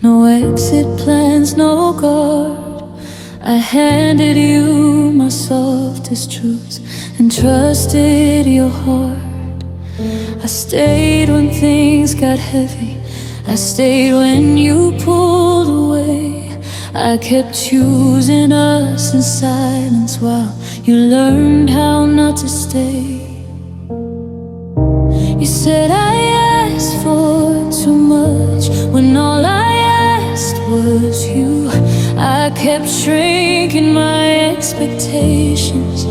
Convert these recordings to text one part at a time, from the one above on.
No exit plans, no guard. I handed you my softest truths and trusted your heart. I stayed when things got heavy. I stayed when you pulled away. I kept choosing us in silence while you learned how not to stay. You said I asked for too much when all I asked was you. I kept shrinking my expectations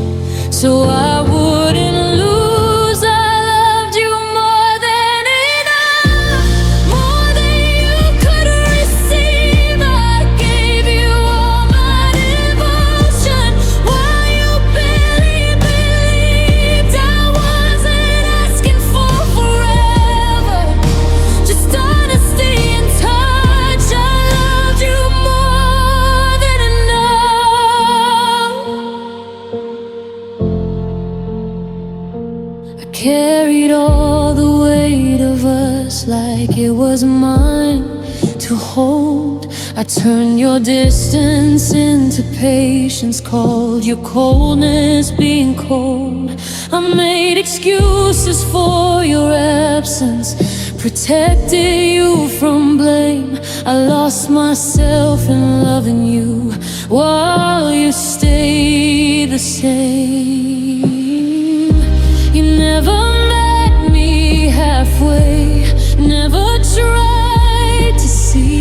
so I wouldn't lose. I loved you more than enough, more than you could receive. I gave you all my devotion while you barely believed. I wasn't asking for forever, just honesty and touch. I loved you more than enough. I carried all the weight of us like it was mine to hold. I turned your distance into patience, called your coldness being cold. I made excuses for your absence, protected you from blame. I lost myself in loving you while you stayed the same. You never met me halfway, never tried to see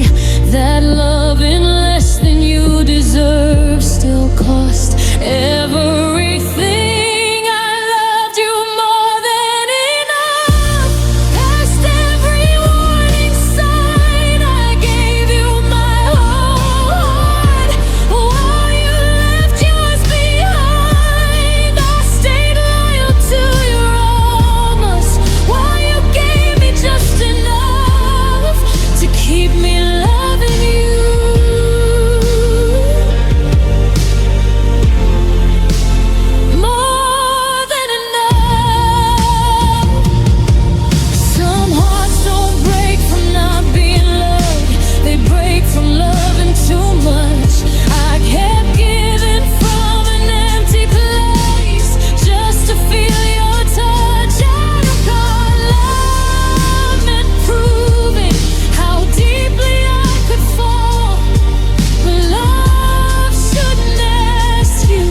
that loving less than you deserve still cost everything. I loved you more than enough. Past every warning sign, I gave you my whole heart while you left yours behind. I stayed loyal to your almost while you gave me just enough to keep me loving you. More than enough. Some hearts don't break from not being loved, they break from loving too much. I kept giving from an empty place just to feel your touch. Out of God, love meant proving how deeply I could fall. But love shouldn't ask you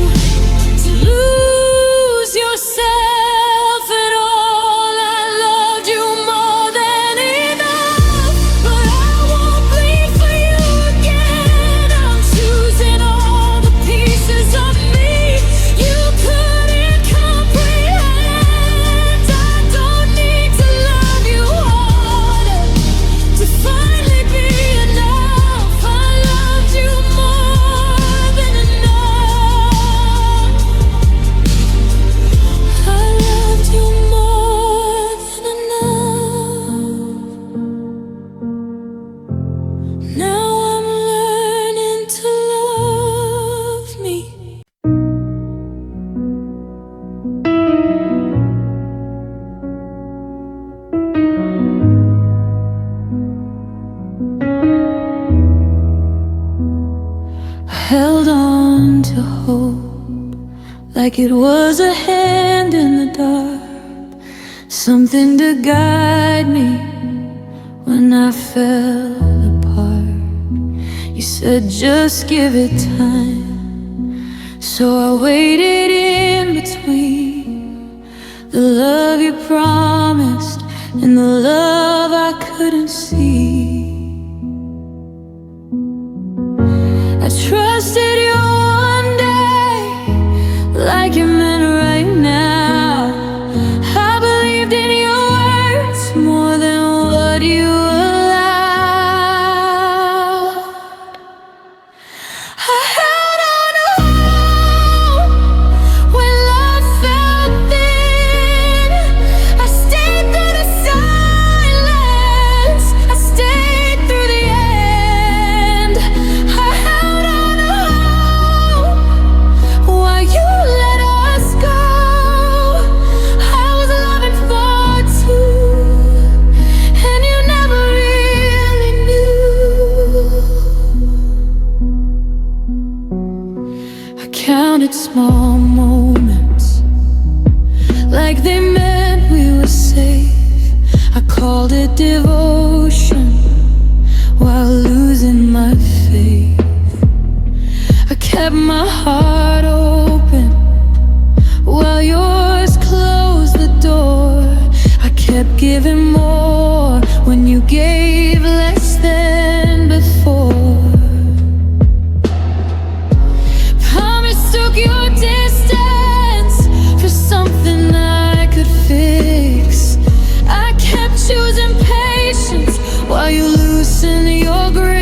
to lose yourself at all. I loved you more than enough, but I won't bleed for you again. I'm choosing all the pieces of me you couldn't comprehend. I don't need to love you harder to finally be enough. I loved you more than enough. I loved you more than enough. Now I'm learning to love me. I held on to hope like it was a hand in the dark, something to guide me when I fell apart. You said just give it time, so I waited in between the love you promised and the love I couldn't see. I trusted you one day like you meant right now. I believed in your words more than what you allowed. I held on to hope when love felt thin. I stayed through the silence. I stayed kept my heart open while yours closed the door. I kept giving more when you gave less than before. Took your distance for something I could fix. I kept choosing patience while you loosened your grip.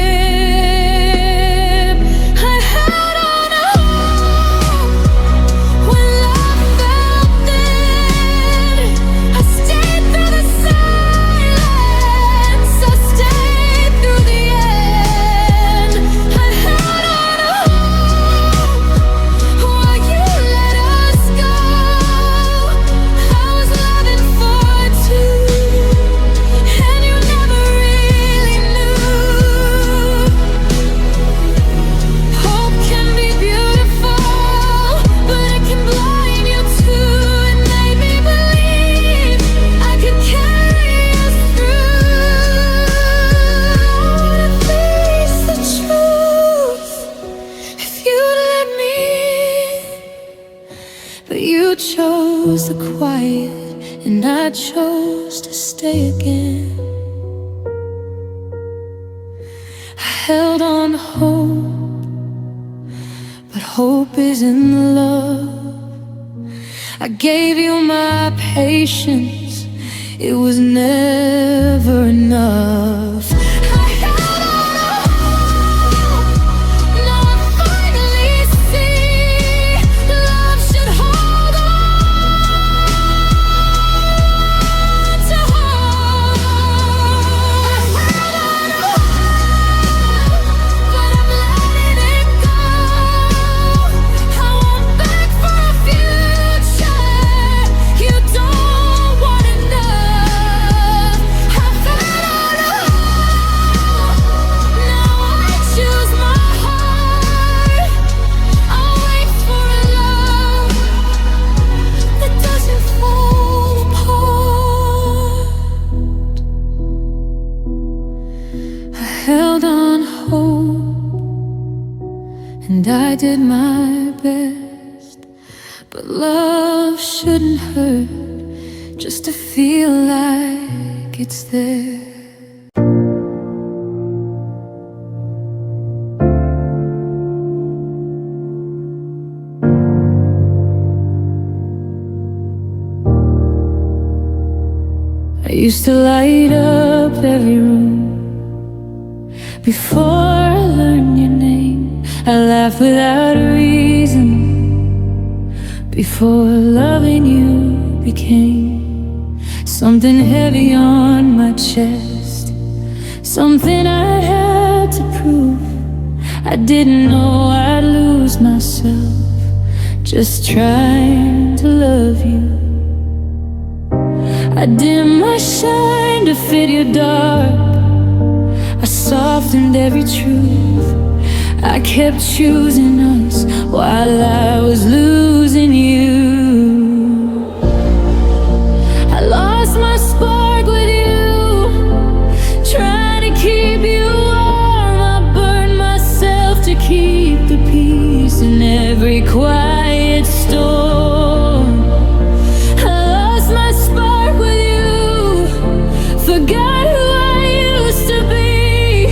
I held on to hope when love felt thin. I stayed through the silence, I stayed through the end. I held on to hope. You chose the quiet, and I chose to stay again. I held on to hope, but hope isn't love. I gave you my patience, it was never enough. Held on hope, and I did my best, but love shouldn't hurt just to feel like it's there. I used to light up every room before I learned your name. I laughed without a reason before loving you became something heavy on my chest, something I had to prove. I didn't know I'd lose myself just trying to love you. I dimmed my shine to fit your dark, I softened every truth. I kept choosing us while I was losing you. I lost my spark with you, trying to keep you warm. I burned myself to keep the peace in every quiet storm. I lost my spark with you, forgot who I used to be.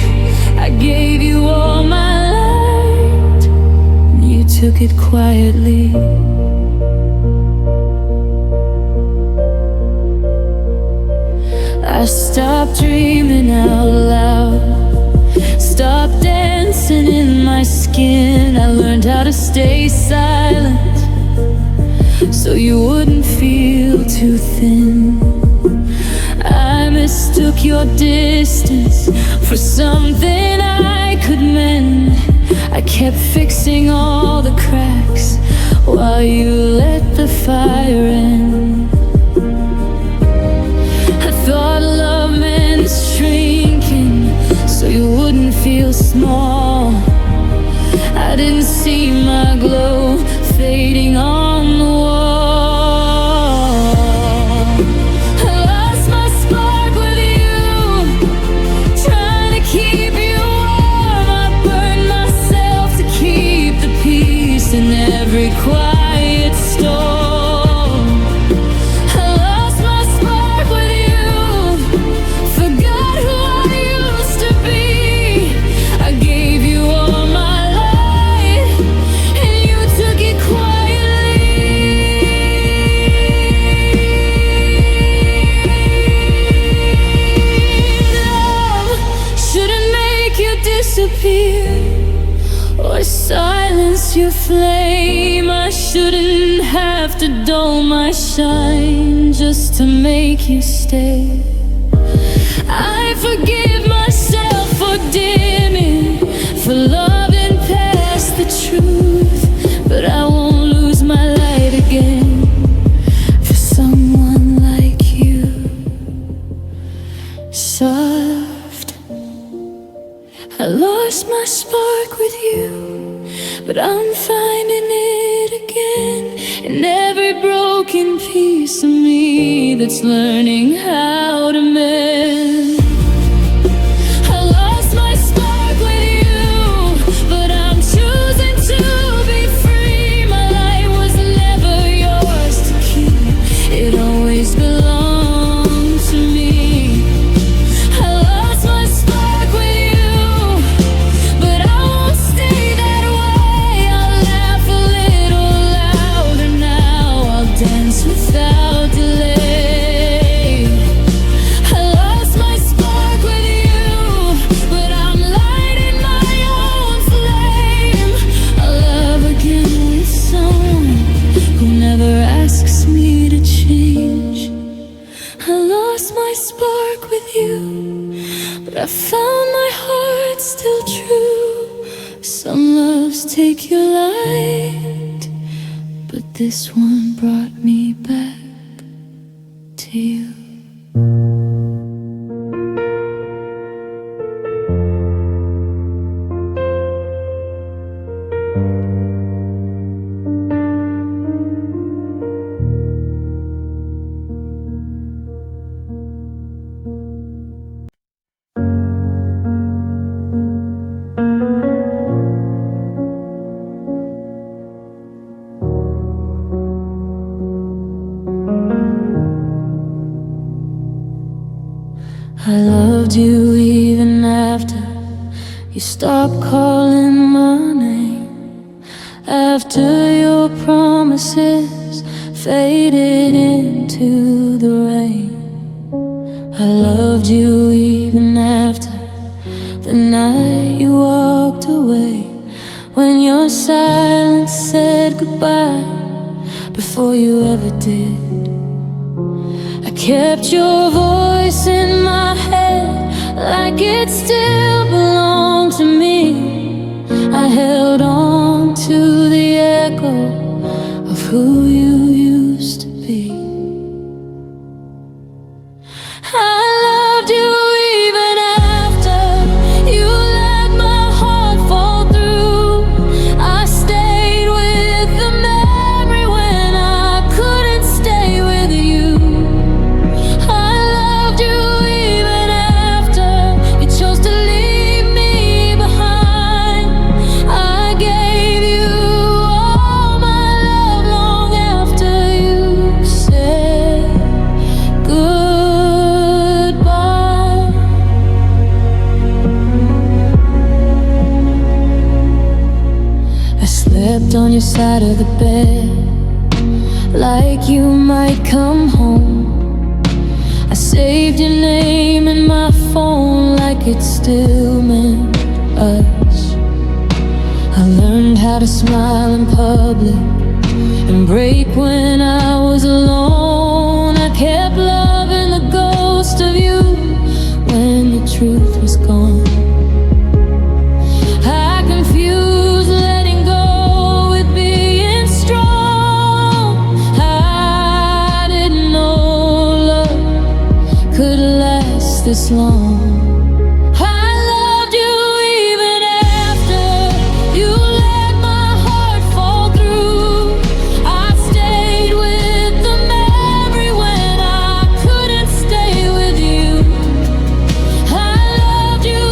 I gave you all my light, and you took it quietly. I stopped dreaming out loud, stopped dancing in my skin. I learned how to stay silent so you wouldn't feel too thin. I mistook your distance for something I could mend. I kept fixing all the cracks while you let the fire in. I thought love meant shrinking so you wouldn't feel small. I didn't see my glow fading on the wall. Keep you warm, I burned myself to keep the peace. disappear or silence your flame. I shouldn't have to dull my shine just to make you stay. I forgive myself for dimming, for loving past the truth, but I won't lose my light again for someone like you. Soft, I lost my spark with you, but I'm finding it again in every broken piece of me that's learning how to mend. I lost my spark with you, but I'm choosing to be free. My light was never yours to keep, it always belonged to me. I lost my spark with you, but I won't stay that way. I'll laugh a little louder now, I'll dance without delay. I lost my spark with you, but I'm lighting my own flame. I'll love again with someone who never asks me to change. I lost my spark with you, but I found my heart still true. Some loves take your light, but this one brought me back to you. I loved you even after you stopped calling my name, after your promises faded into the rain. I loved you even after the night you walked away, when your silence said goodbye before you ever did. I kept your voice in my head like it still belonged to me. I held on to the echo of who you used to be. I loved you even after you let my heart fall through. I stayed with the memory when I couldn't stay with you. I loved you even after you chose to leave me behind. I gave you all my love long after you said goodbye. I slept on your side of the bed like you might come home. I saved your name in my phone like it still meant us. I learned how to smile in public and break when I was alone. I kept loving the ghost of you when the truth was gone. I confused letting go with being strong. I didn't know love could last this long. I loved you even after you let my heart fall through. I stayed with the memory when I couldn't stay with you. I loved you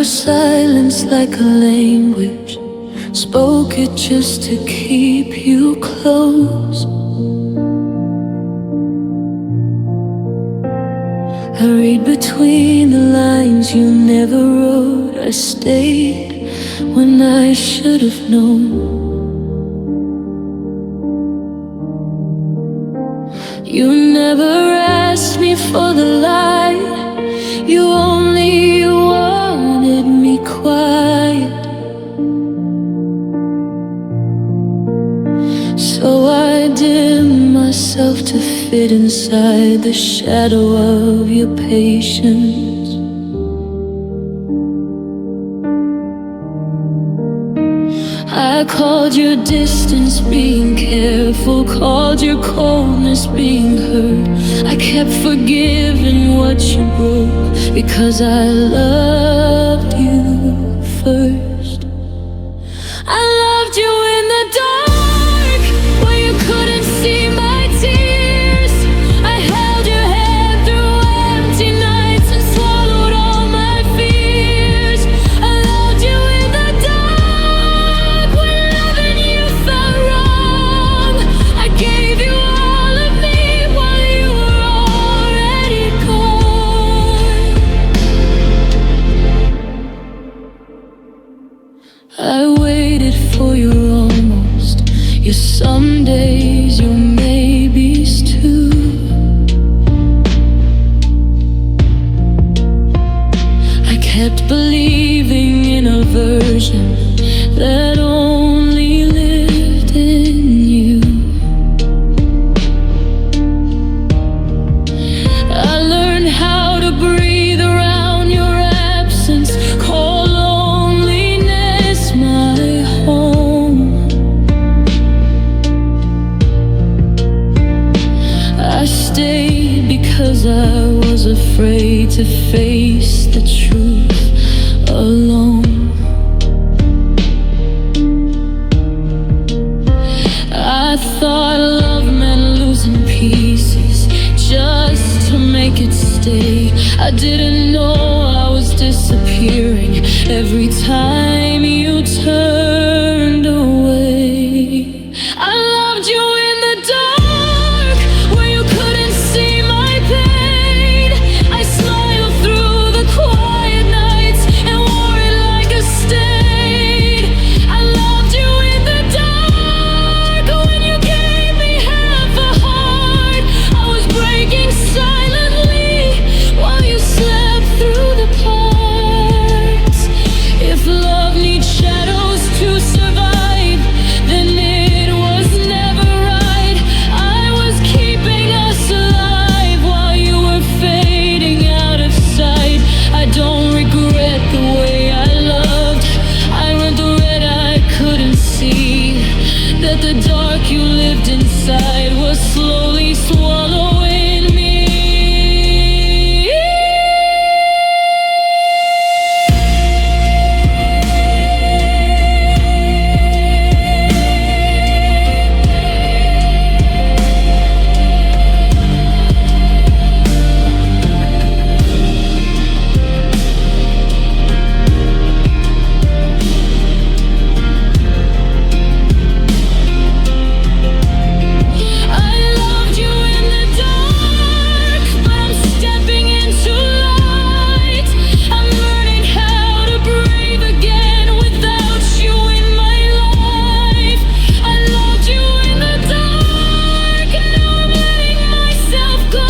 your silence like a language, spoke it just to keep you close. I read between the lines you never wrote. I stayed when I should have known. You never asked me for the light, you only wanted me quiet. So I dim myself to fit inside the shadow of your patience. I called your distance being careful, called your coldness being hurt. I kept forgiving what you broke because I loved you first. I loved you in the dark, where you couldn't see my tears. I held your hand through empty nights and swallowed all my fears. I loved you in the dark, when loving you felt wrong. I gave you all of me while you were already gone. I waited for your almost, your some days, your maybes too. I kept believing in a version that only lived in you. I learned how to breathe around your absence, call loneliness my home. I stayed because I was afraid to face the truth alone. I thought love meant losing pieces just to make it stay. I didn't know I was disappearing every time you turned away. I loved you in the dark, where you couldn't see my pain. I smiled through the quiet nights and wore it like a stain. I loved you in the dark, when you gave me half a heart. I was breaking silently while you slept through the parts. If love needs shadows to survive, then it was never right. I was keeping us alive while you were fading out of sight. I don't regret the way I loved, I regret I couldn't see that the dark you lived inside was slowly swallowing me. I loved you in the dark, but I'm stepping into light. I'm learning how to breathe again without you in my life. I loved you in the dark, now I'm letting myself go.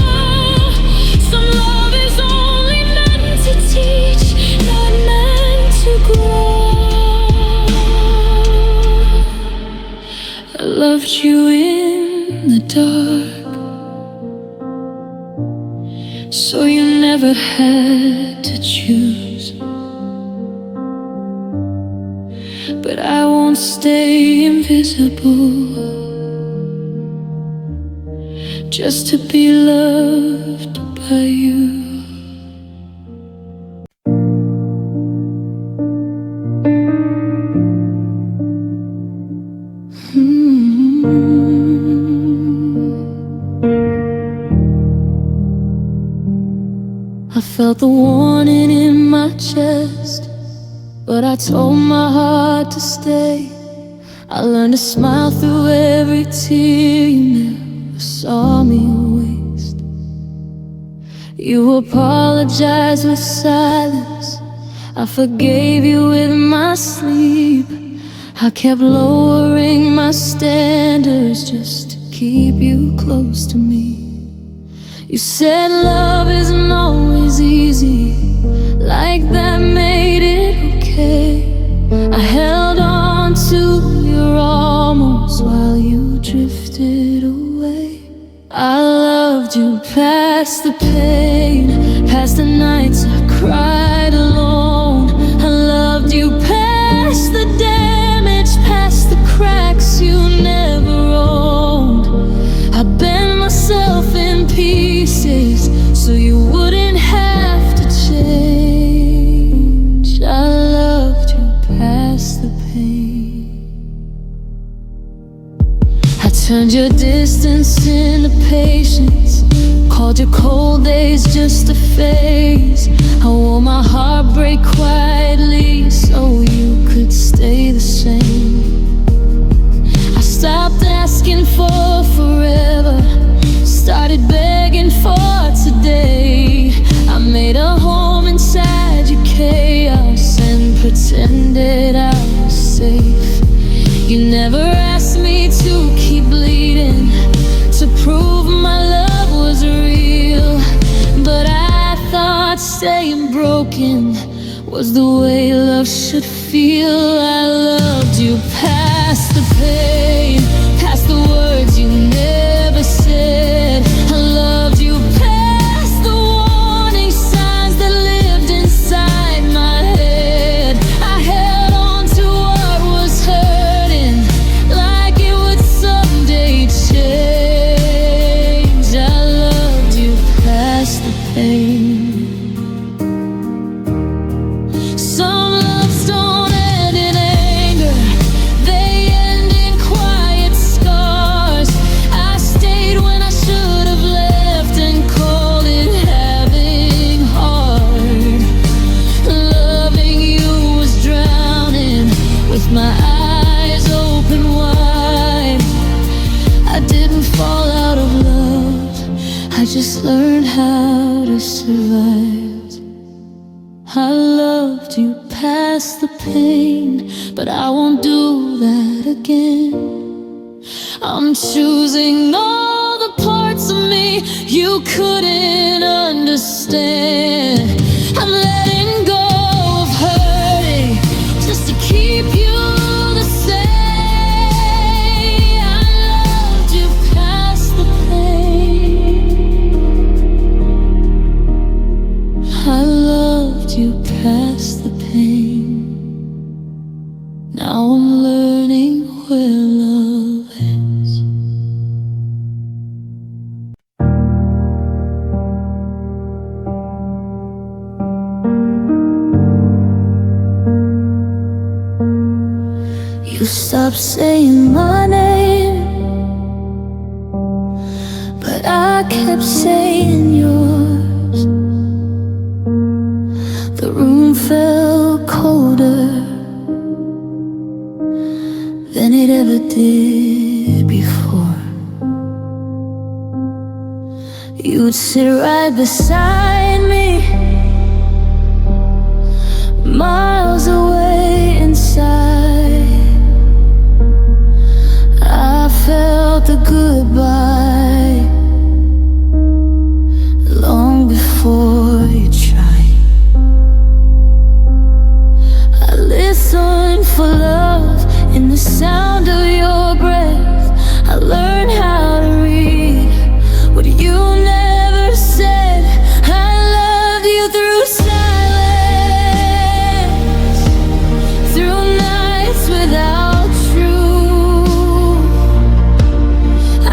Some love is only meant to teach, not meant to grow. I loved you in the dark, so you never had to choose. But I won't stay invisible just to be loved by you. I felt the warning in my chest, but I told my heart to stay. I learned to smile through every tear. You never saw me waste. You apologized with silence. I forgave you with my sleep. I kept lowering my standards just to keep you close to me. You said love isn't always easy, like that made it okay. I held on to your almost while you drifted away. I loved you past the pain, past the nights I cried alone. I loved you past the damage, past the cracks you never owned. I bent myself in pieces so you wouldn't have to change. I loved you past the pain. I turned your distance into patience, called your cold days just a phase. I wore my heartbreak quietly so you could stay the same. I stopped asking for forever, started begging for today. I made a home inside your chaos and pretended I was safe. You never asked me to keep bleeding, to prove my love was real, but I thought staying broken was the way love should feel. I loved you past the pain, past the words you never said. I loved you past the warning signs that lived inside my head. I held on to what was hurting, like it would someday change. I loved you past the pain. Some loves don't end in anger, they end in quiet scars. I stayed when I should have left and called it having hard. Loving you was drowning with my eyes open wide. I didn't fall out of love, I just learned how to survive. I loved you past the pain, but I won't do that again. I'm choosing all the parts of me you couldn't understand. I'm letting go of hurting just to keep you the same. I loved you past the pain. I loved you past the pain. Now I'm learning where love is. You stopped saying my name, but I kept saying yours. The room felt colder than it ever did before. You'd sit right beside me, miles away inside. I felt the goodbye long before you tried. I listened for love in the sound of your breath. I learned how to read what you never said. I loved you through silence, through nights without truth. I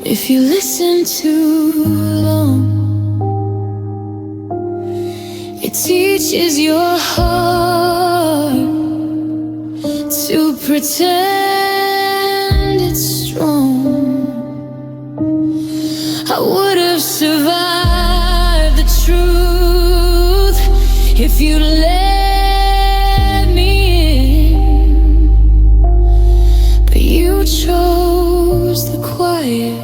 If you listen too long, it teaches your heart to pretend it's strong. I would have survived the truth if you let me in, but you chose the quiet,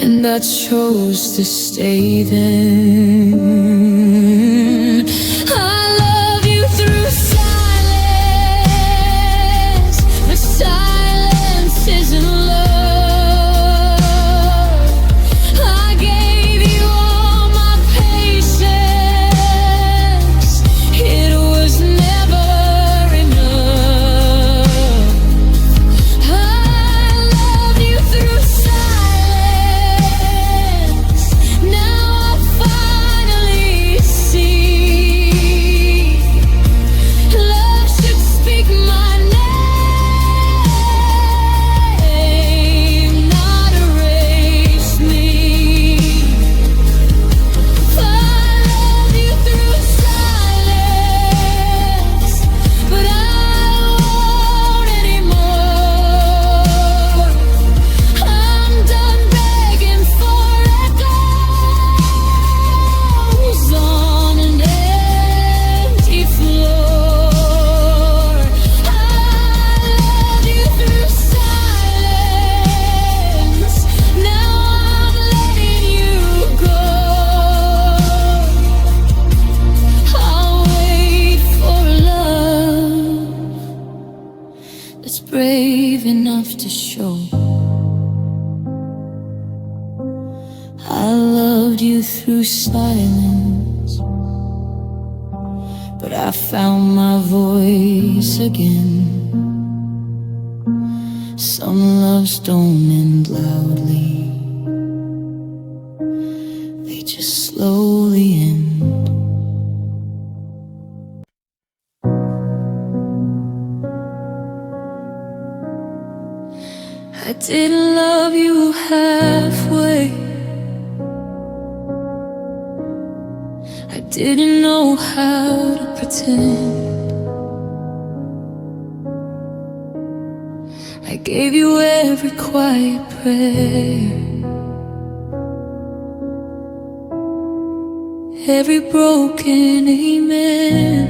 and I chose to stay then. I love you through silence, but silence isn't love. I gave you all my patience, it was never enough. I love you through silence, now I finally see. Love should speak my name, not erase me. I love you through silence, but I won't anymore. I'm done begging for echoes on an empty floor. I love you through silence, now I'm letting you go. I'll wait for love that's brave enough to show I loved you through silence, but I found my voice again. Some loves don't end loudly, they just slowly end. I didn't love you halfway, I didn't know how to pretend. I gave you every quiet prayer, every broken amen.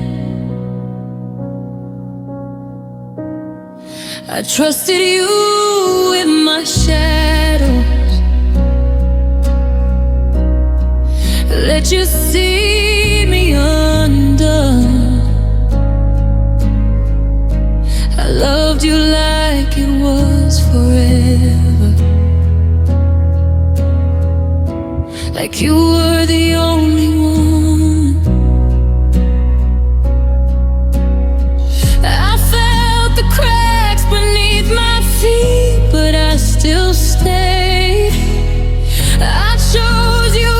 I trusted you with my shadows, let you see me undone. I loved you like it was forever, like you were the only one. I felt the cracks beneath my feet, but I still stayed. I chose you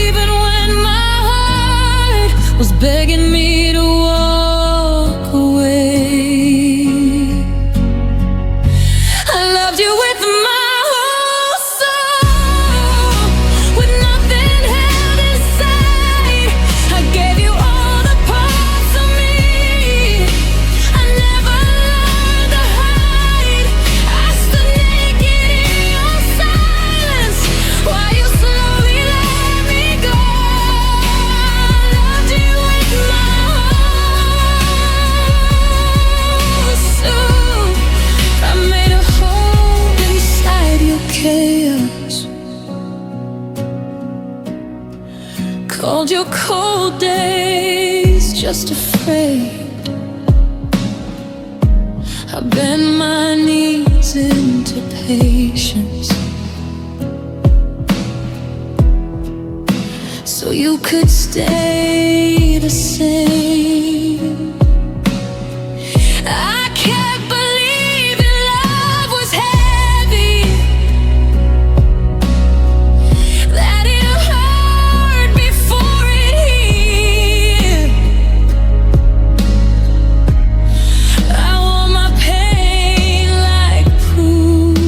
even when my heart was begging me to walk away. I loved you with my whole soul, with nothing held inside. I gave you all the parts of me I never learned to hide. I stood naked in your silence while you slowly let me go. I loved you with my whole soul. I made a hole inside your chaos, called your cold days just afraid. I bent my knees into patience so you could stay the same. I kept believing love was heavy, that it hurt before it healed. I wore my pain like proof.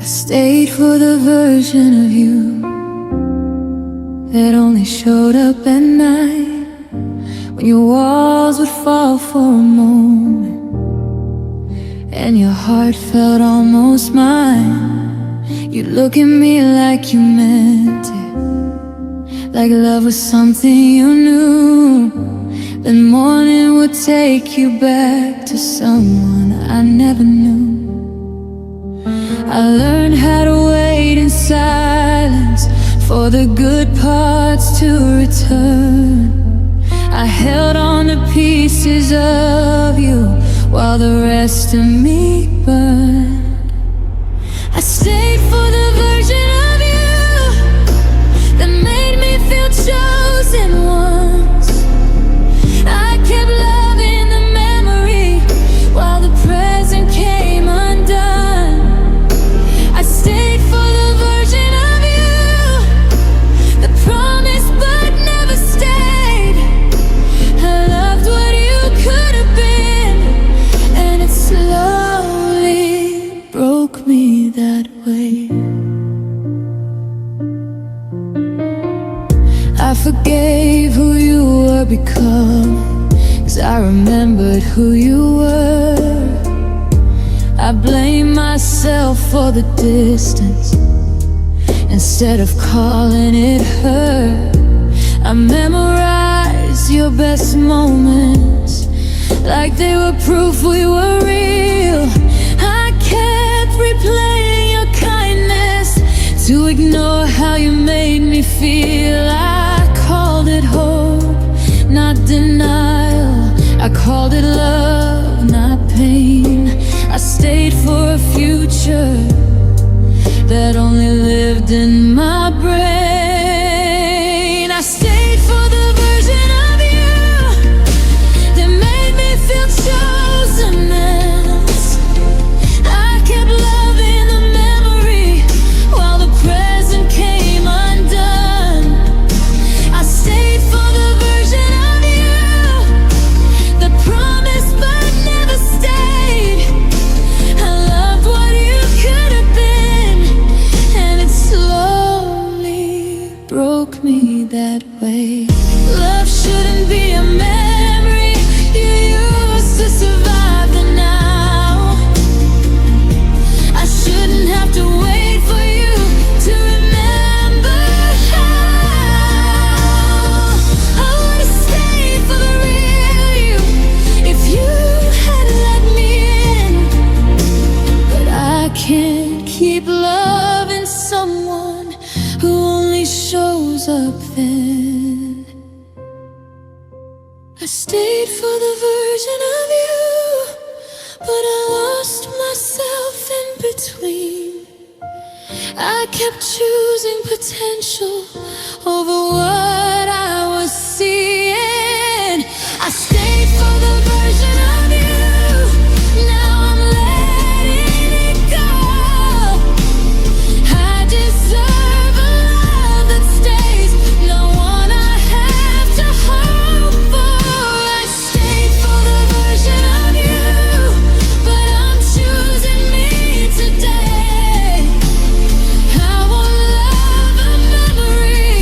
Stayed for the version of you that only showed up at night, when your walls would fall for a moment and your heart felt almost mine. You'd look at me like you meant it, like love was something you knew. Then morning would take you back to someone I never knew. I learned how to wait in silence for the good parts to return. I held on to pieces of you while the rest of me burned. I stayed for the version of you that made me feel chosen once. I kept loving the memory while the present came undone. I stayed for the version of you that promised but never stayed. I loved what you could have been, and it slowly broke me that way. I forgave who you were becoming, 'cause I remembered who you were. I blame myself for the distance instead of calling it hurt. I memorized your best moments like they were proof we were real. I kept replaying your kindness to ignore how you made me feel. I called it hope, not denial. I called it love, not pain. I stayed for a future that only lived in my brain. I stayed for the version of you that made me feel chosen. I kept loving the memory while the present came undone. I stayed for the version of you that promised but never stayed. I loved what you could have been, and it slowly broke me that way. Love shouldn't be a memory you use to survive the now. I shouldn't have to wait for you to remember how. I would've stayed for the real you if you had let me in. But I can't keep loving someone who only shows up then. I stayed for the version of you, but I lost myself in between. I kept choosing potential over what I was seeing. I stayed for the version of you, now I'm letting it go. I deserve a love that stays, no one I have to hope for. I stayed for the version of you, but I'm choosing me today. I won't love a memory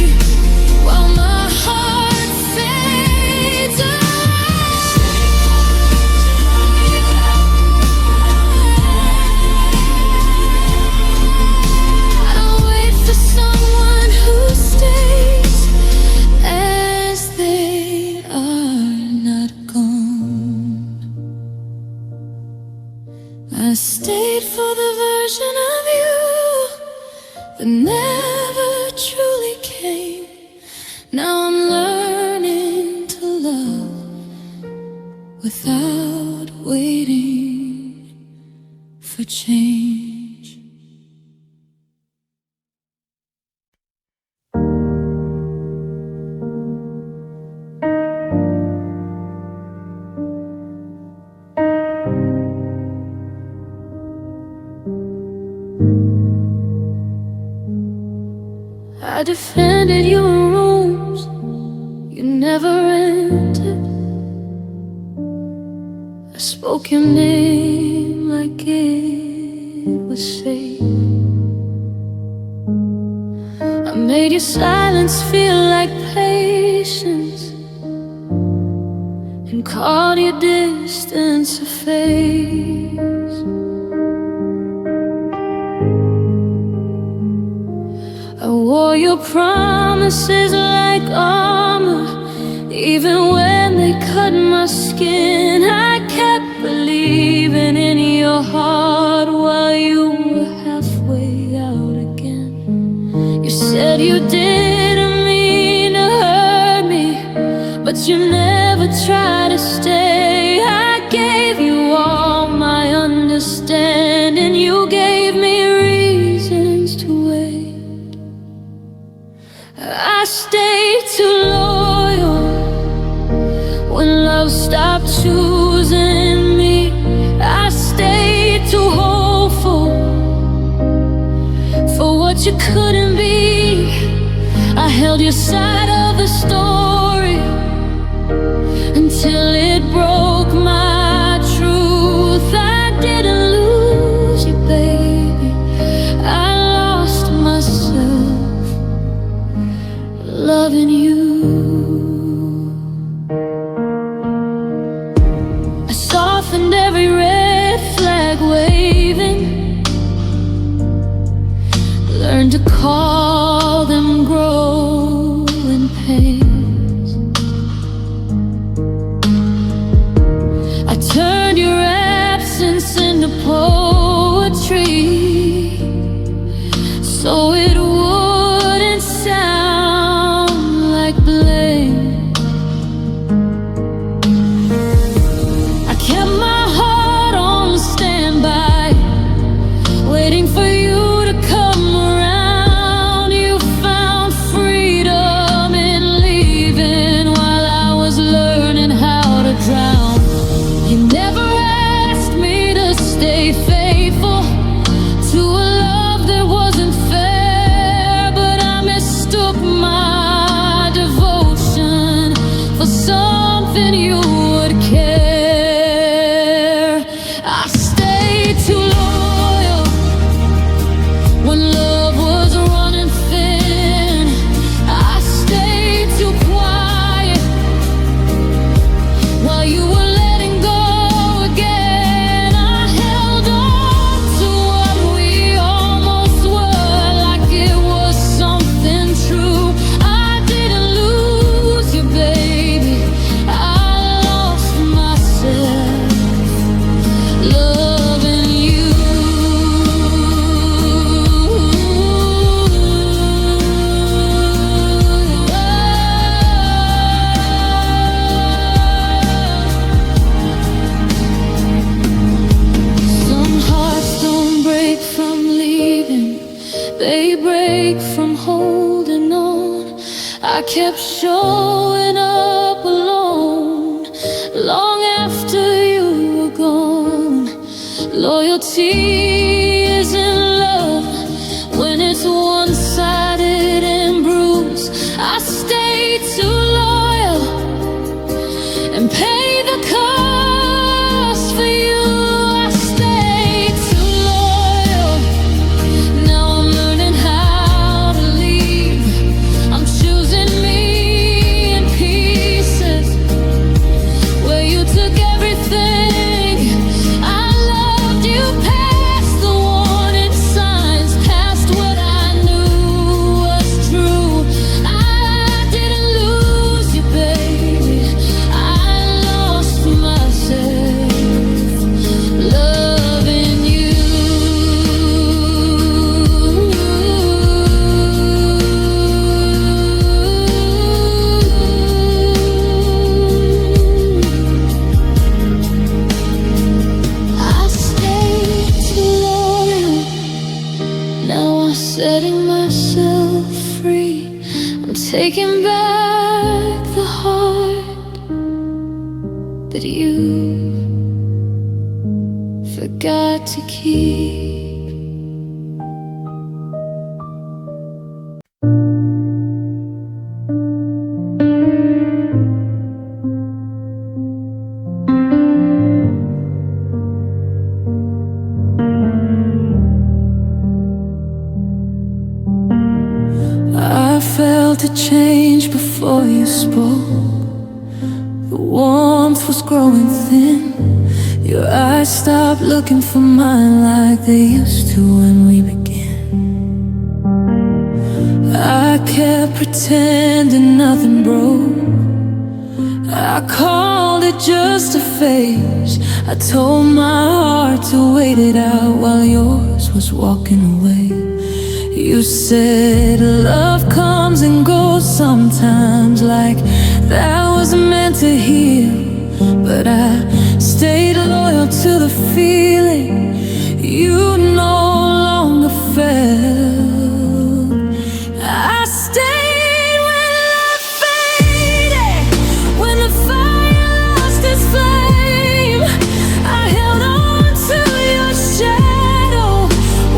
while my heart fades away. I don't wait for someone who stays as they are not gone. I stayed for the version of you that never truly came. Now I'm learning to love without waiting for change. I defended your rooms you never entered. I spoke your name like it was safe. made your silence feel like patience, and called your distance a phase. I wore your promises like armor, even when they cut my skin. I kept believing in your heart while you were halfway out again. You said you didn't mean to hurt me, but you never tried to stay. I gave you all my understanding. You gave me reasons to wait. I stayed too loyal when love stopped choosing me. I stayed too hopeful for what you couldn't be. I held your side of the story until it broke my truth. I didn't lose you, baby, I lost myself loving you. I softened every red flag waving, learned to call them growing pains. I turned your absence into poetry, so it wouldn't sound like blame. I kept my heart on standby, waiting for you to come around. You found freedom in leaving while I was learning how to drown. You never asked me to stay faithful to a love that wasn't fair, but I mistook my devotion for something you would care. I stayed too loyal when love was running thin. I stayed too quiet while you were letting go again. I held on to what we almost were like it was something true. I didn't lose you, baby, I lost myself loving you. Some hearts don't break from leaving, they break from holding on. I kept showing up alone long after you were gone. Loyalty isn't love when it's one-sided and bruised. I stayed too loyal and paid the cost for you. I stayed too loyal. Now I'm learning how to leave. I'm choosing me in pieces where you took everything. I loved you past the warning signs, past what I knew was true. I didn't lose you, baby, I lost myself loving you. I stayed too loyal, now I'm setting myself free. I'm taking back the heart that you forgot to keep. I felt a change before you spoke. The warmth was growing thin. Your eyes stopped looking for mine like they used to when we began. I kept pretending nothing broke. I called it just a phase. I told my heart to wait it out while yours was walking away. You said love comes and goes sometimes, like that was meant to heal. But I stayed loyal to the feeling you no longer felt. I stayed when love faded, when the fire lost its flame. I held on to your shadow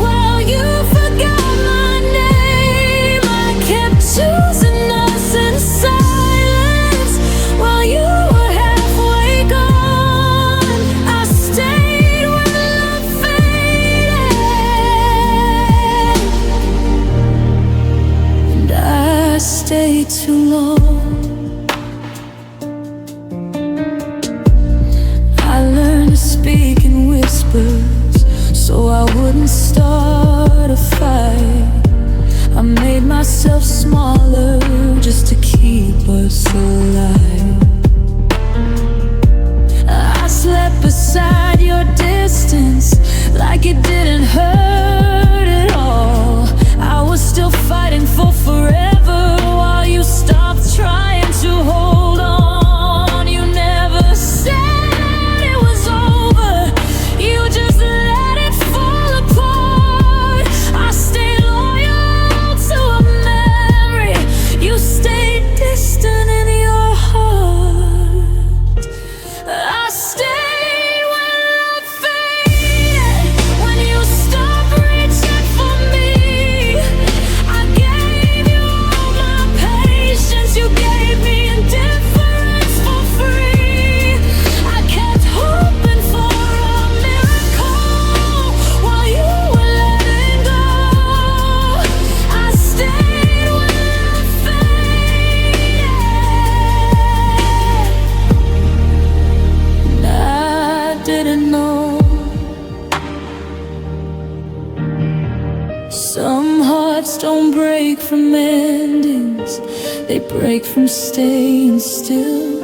while you forgot my name. I kept choosing us in silence while you were halfway gone. I stayed when love faded, and I stayed too long. I learned to speak in whispers so I wouldn't start a fight. I made myself smaller just to keep us alive. I slept beside your distance like it didn't hurt at all. I was still fighting for forever while you stopped trying to hold on. You never said it was over, you just let it fall apart. I stayed loyal to a memory, you stayed distant in your heart. I stayed when love faded, when you stopped reaching for me. I gave you all my patience, you gave me indifference for free. I kept hoping for a miracle while you were letting go. I stayed when love faded, and I didn't know. Some hearts don't break from endings, they break from staying still.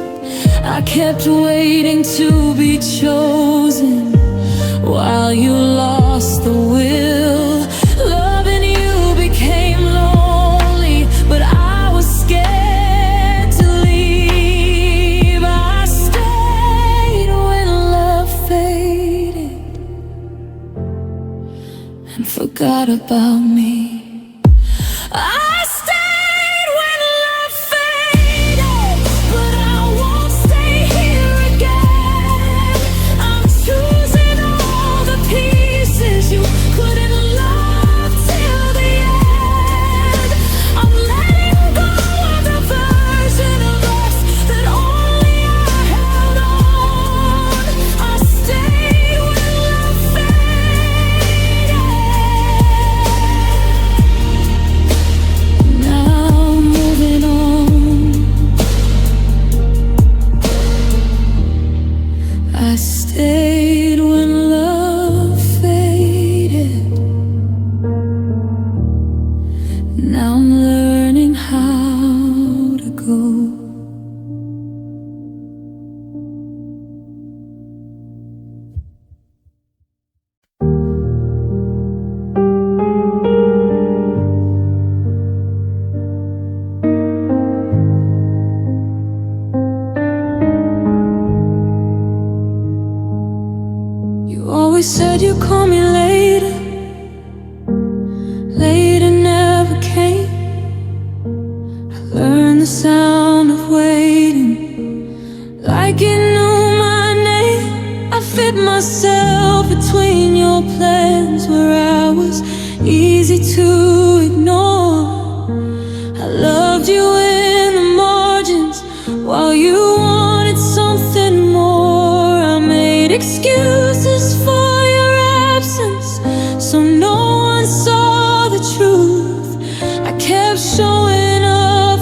I kept waiting to be chosen while you lost the will. Loving you became lonely, but I was scared to leave. I stayed when love faded and forgot about me. I stayed when love faded, but I won't stay here again. I'm choosing all the pieces you couldn't love till the end. I'm letting go of the version of us that only I held on. I stayed when love faded. Now moving on, I stayed when love faded. Now I'm learning how to go. You always said you'd call me later, later never came. I learned the sound of waiting, like you knew my name. I fit myself between your plans where I was easy to ignore. I loved you in the margins while you wanted something more. I made excuses for your absence so no one saw the truth. I kept showing up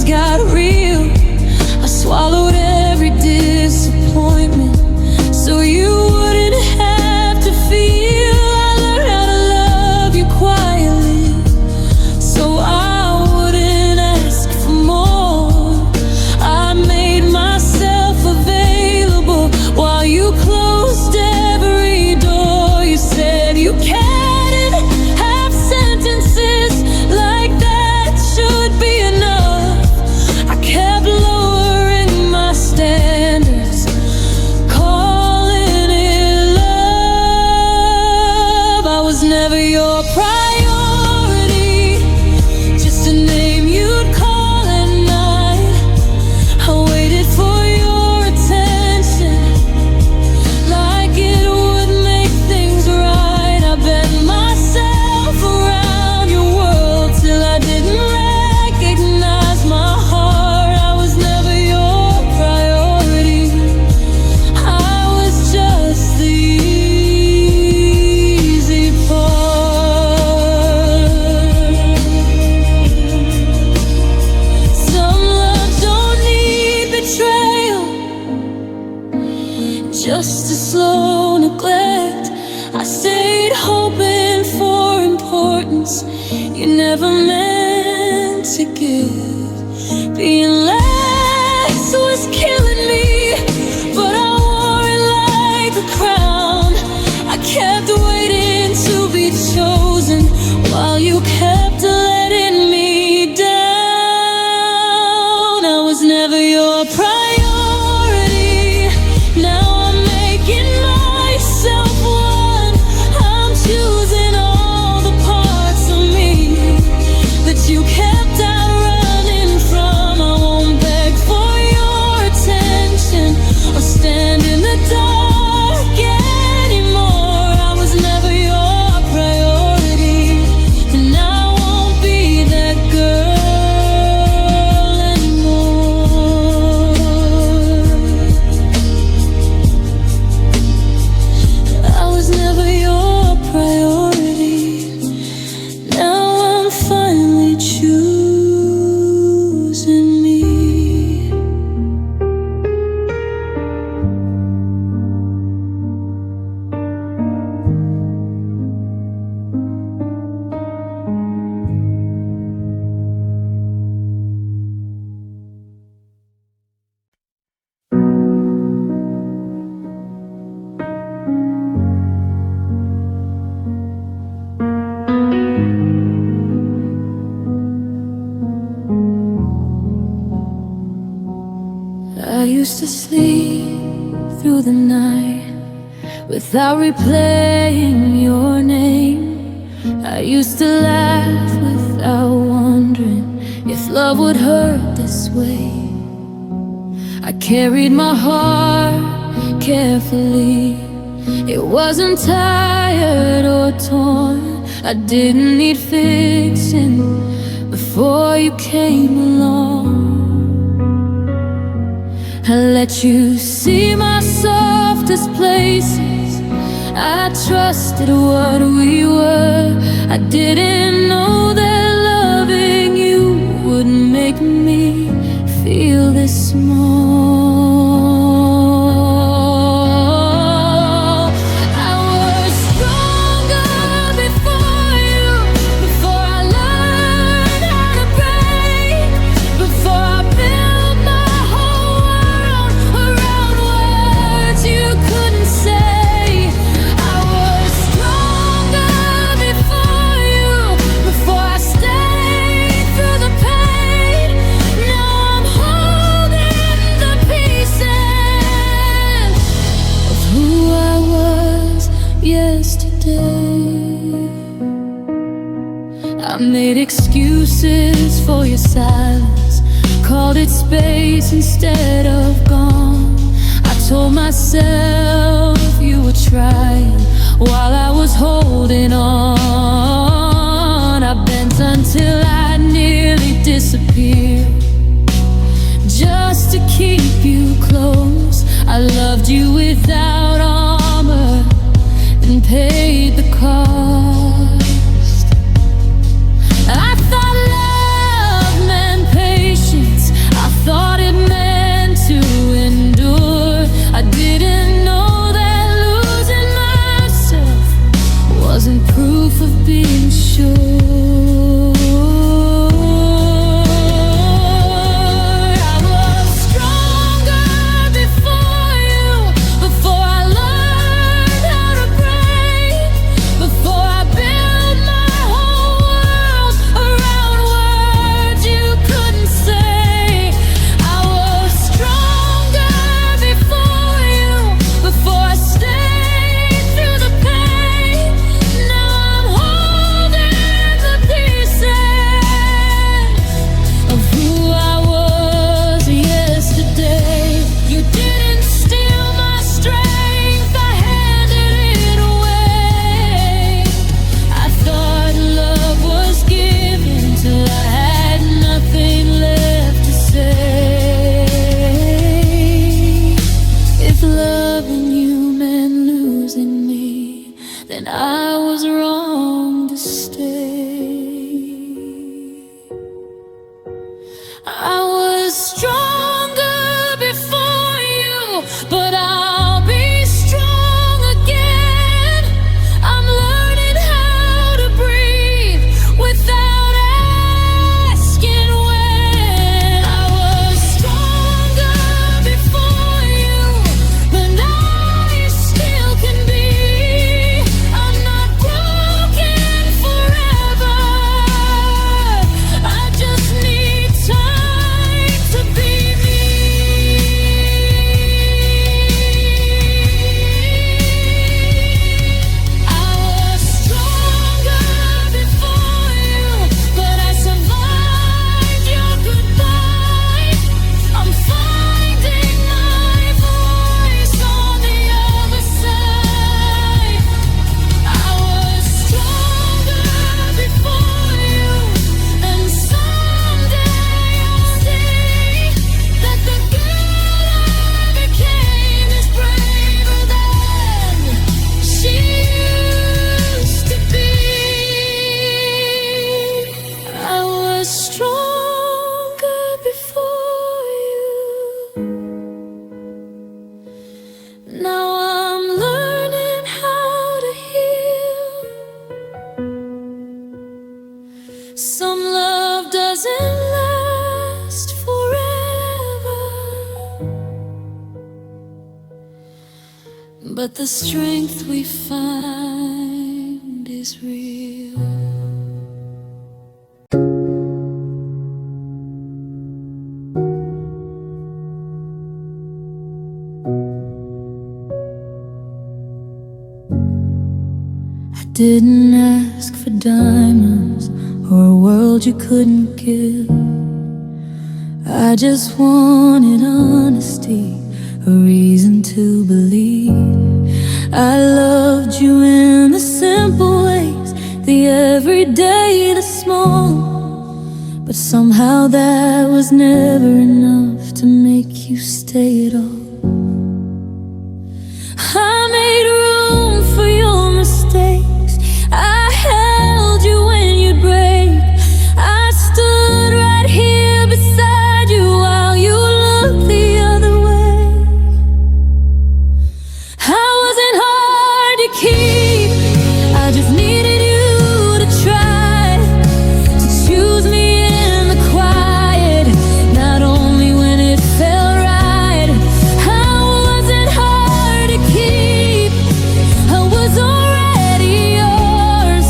got real. I swallowed every disappointment so you wouldn't have to feel. I learned how to love you quietly so I wouldn't ask for more. I made myself available while you closed every door. You said you can't have sentences like that, should be enough. I kept lowering my standards, calling it love. I was never your priority, just a name you'd call at night. I waited for your attention like it would make things right. I bent myself around your world till I didn't recognize my heart. I was never your priority, I was just the easy part. Some love don't need betrayal, just a slow neglect. I stayed hoping for importance you never meant to give. Being less was killing me, but I wore it like a crown. I kept waiting to be chosen while you kept letting me down. I was never your priority, now I'm making myself one. I'm choosing all the parts of me that you kept outrunning from. I won't beg for your attention or stand in the dark anymore. I was never your priority, and I won't be that girl anymore. I was never your priority, now I'm finally choosing me. I used to sleep through the night without replaying your name. I used to laugh without wondering if love would hurt this way. I carried my heart carefully, it wasn't tired or torn. I didn't need fixing before you came along. I let you see my softest places, I trusted what we were. I didn't know that loving you would make me feel this small. I was stronger before you, before I learned how to break, before I built my whole world around words you couldn't say. I was stronger before you, before I stayed through the pain. Now I'm holding the pieces of who I was yesterday. I made excuses for your silence, called it space instead of gone. I told myself you were trying while I was holding on. I bent until I nearly disappeared just to keep you close. I loved you without armor and paid the cost. I thought love meant patience, I was stronger before you, but I'll be strong again. I'm learning how to breathe without asking when. I was stronger before you, but now you still can be. I'm not broken forever. I just need time to be me. I was stronger before you, but I survived your goodbye. I'm finding my voice on the other side. I was stronger before you, and someday I'll see that the girl I became is braver than she used to be. I was stronger before you. Now I'm learning how to heal. Some love doesn't last forever, but the strength we find is real. I didn't ask for diamonds or a world you couldn't give. I just wanted honesty, a reason to believe. I loved you in the simple ways, the everyday, the small. But somehow that was never enough to make you stay at all. I made room for your mistakes. I held you when you'd break. I stood right here beside you while you looked the other way. I wasn't hard to keep. I just needed you to try to choose me in the quiet, not only when it felt right. I wasn't hard to keep. I was already yours,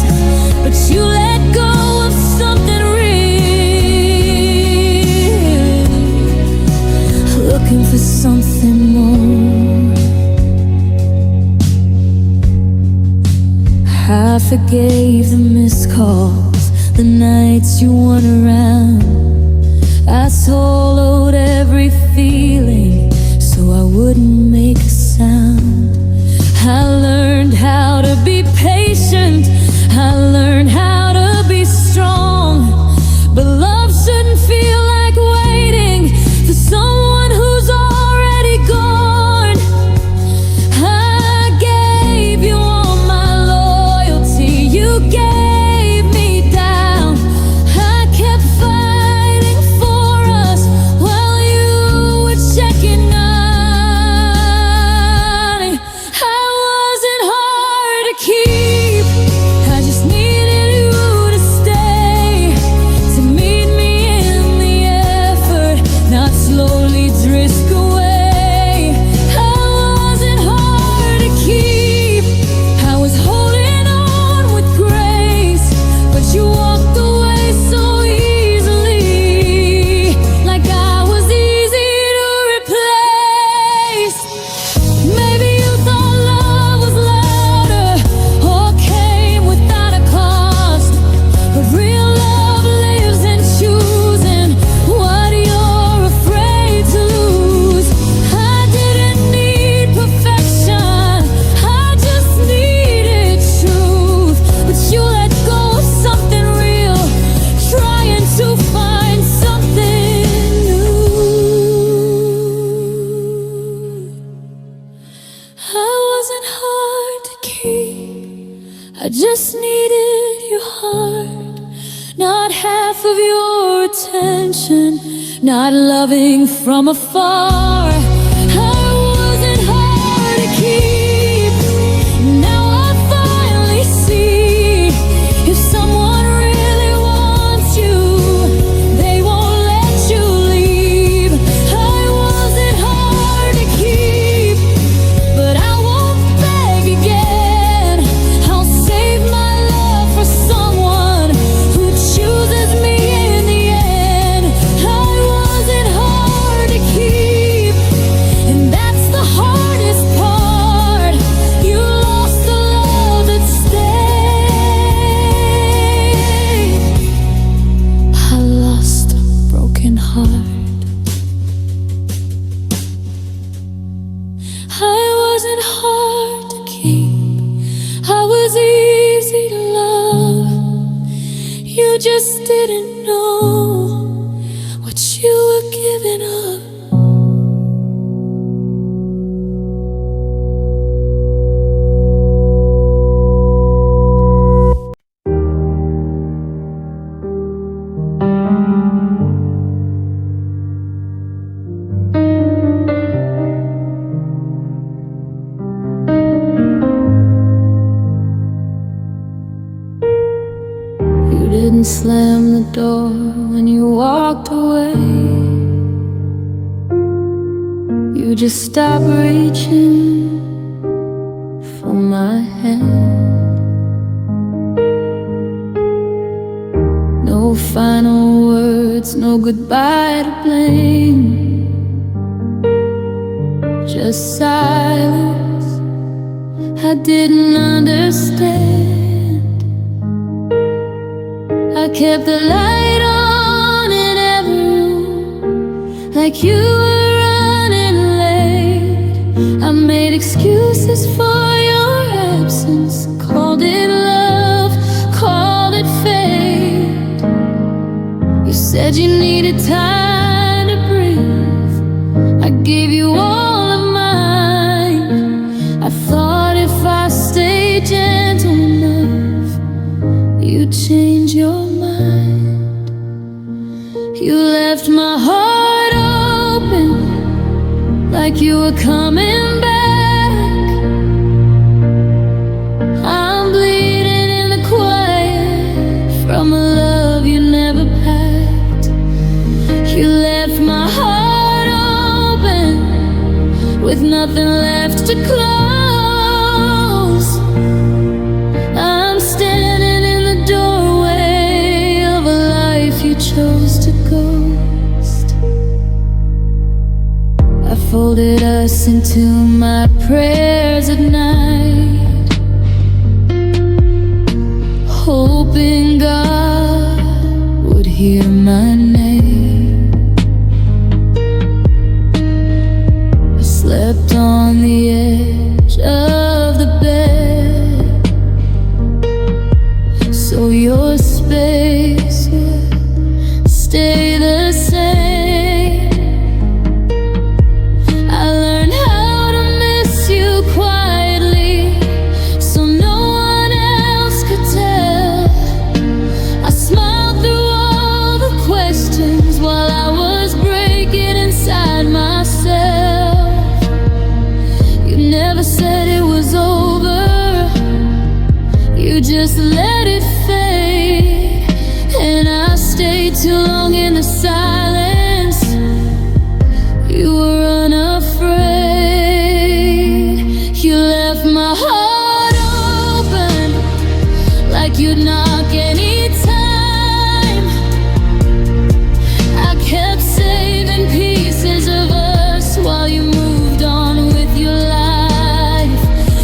but you let go of something real, looking for something more. I forgave the missed calls, the nights you weren't around. I swallowed every feeling so I wouldn't make a sound. I learned how to be patient. I learned how to be strong. But love shouldn't feel like waiting for someone who's already gone. I gave you all my loyalty. You gave me down. I kept fighting for us while you were checking out. not loving from afar. I wasn't hard to keep. Now I finally see, if someone really wants you, they won't let you leave. I wasn't hard to keep, but I won't beg again. I'll save my love for someone who chooses me in the end. I wasn't hard to keep, and that's the hardest part. You lost the love that stayed. I lost a broken heart. I wasn't hard to keep, I was easy to love. You just didn't know what you were giving up. You didn't slam the door when you walked away. You just stopped reaching for my hand. No final words, no goodbye to blame, just silence I didn't understand. I kept the light on in every room, like you were running late. I made excuses for your absence, called it love, called it fate. You said you needed time to breathe. I gave you all of mine. I thought if I stayed gentle enough, you'd change your mind. You left my heart open, like you were coming back. I'm bleeding in the quiet from a love you never packed. You left my heart open, with nothing left to close. I'm standing in the doorway of a life you chose to ghost. I folded us into my prayers at night, hoping God would hear my name. I slept on the edge of the bed, so your space would stay the same. I learned how to miss you quietly, so no one else could tell. I smiled through all the questions while I was breaking inside myself. You never said it was over, you just let it fade. And I stayed too long in the silence. You were unafraid. You left my heart open, like you'd knock any time. I kept saving pieces of us while you moved on with your life.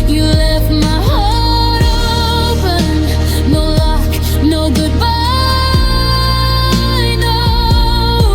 You left my heart open, no lock, no goodbye, no.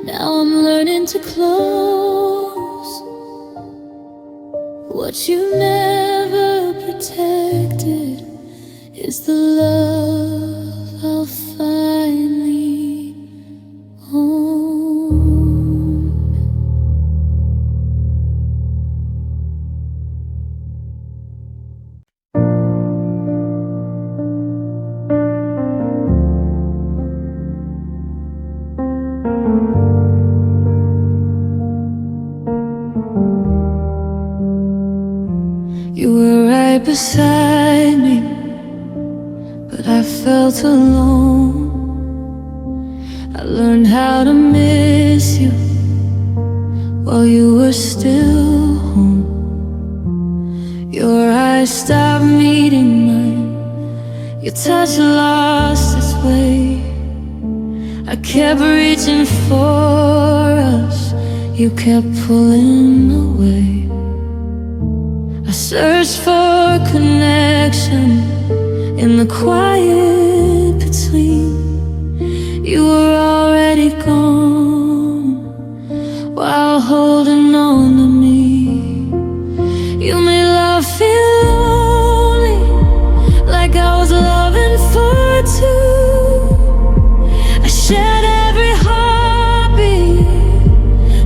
Now I'm learning to close what you never protected is the love I'll finally own. You were right beside me, but I felt alone. I learned how to miss you while you were still home. Your eyes stopped meeting mine, your touch lost its way. I kept reaching for us, you kept pulling away. I searched for connection in the quiet between. You were already gone while holding on to me. You made love feel lonely, like I was loving for two. I shared every heartbeat,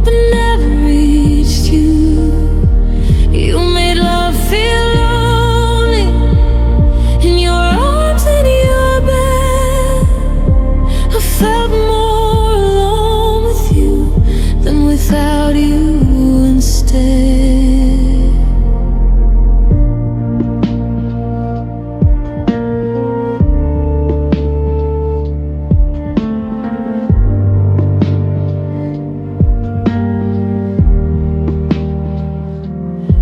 but never reached you. You made love feel lonely in your arms and your bed. I felt more alone with you than without you instead.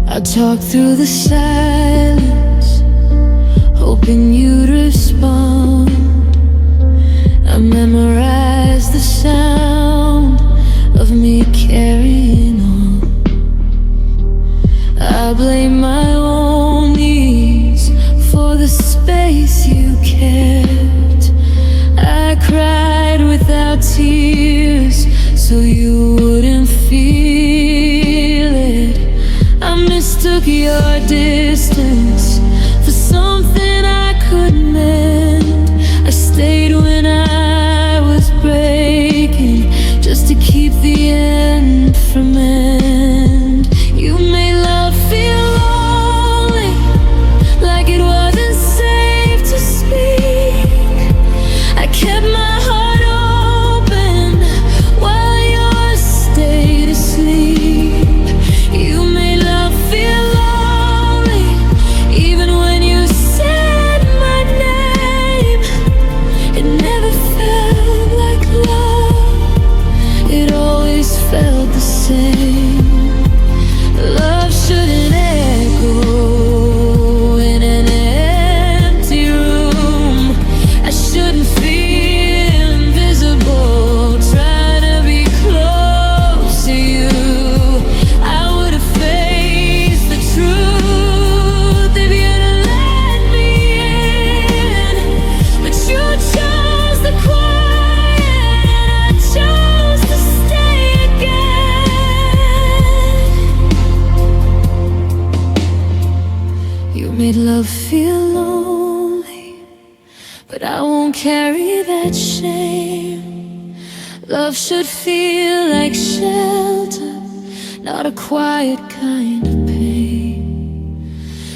I talked through the silence, hoping you'd respond. I memorized the sound of me carrying on. I blame my own needs for the space you kept. I cried without tears so you wouldn't feel it. I mistook your distance for something I could mend. I stayed when I was breaking just to keep the end from end. You made love feel lonely, like it wasn't safe to speak. I kept my heart open while yours stayed asleep. You made love feel lonely, even when you said my name. It never felt like love, it always felt the same. Love shouldn't echo in an empty room. I shouldn't feel invisible trying to be close to you. I would have faced the truth if you'd let me in, but you chose the quiet and I chose to stay again. You made love feel lonely, but I won't carry that shame. Love should feel like shelter, not a quiet kind of pain.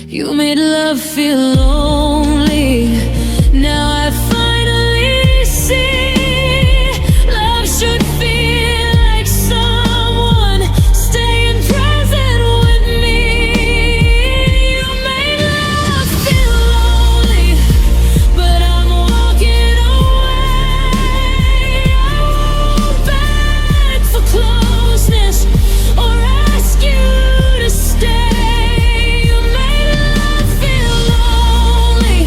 You made love feel lonely, now I finally see. Love should feel like someone staying present with me. You made love feel lonely, but I'm walking away. I won't beg for closeness or ask you to stay. You made love feel lonely,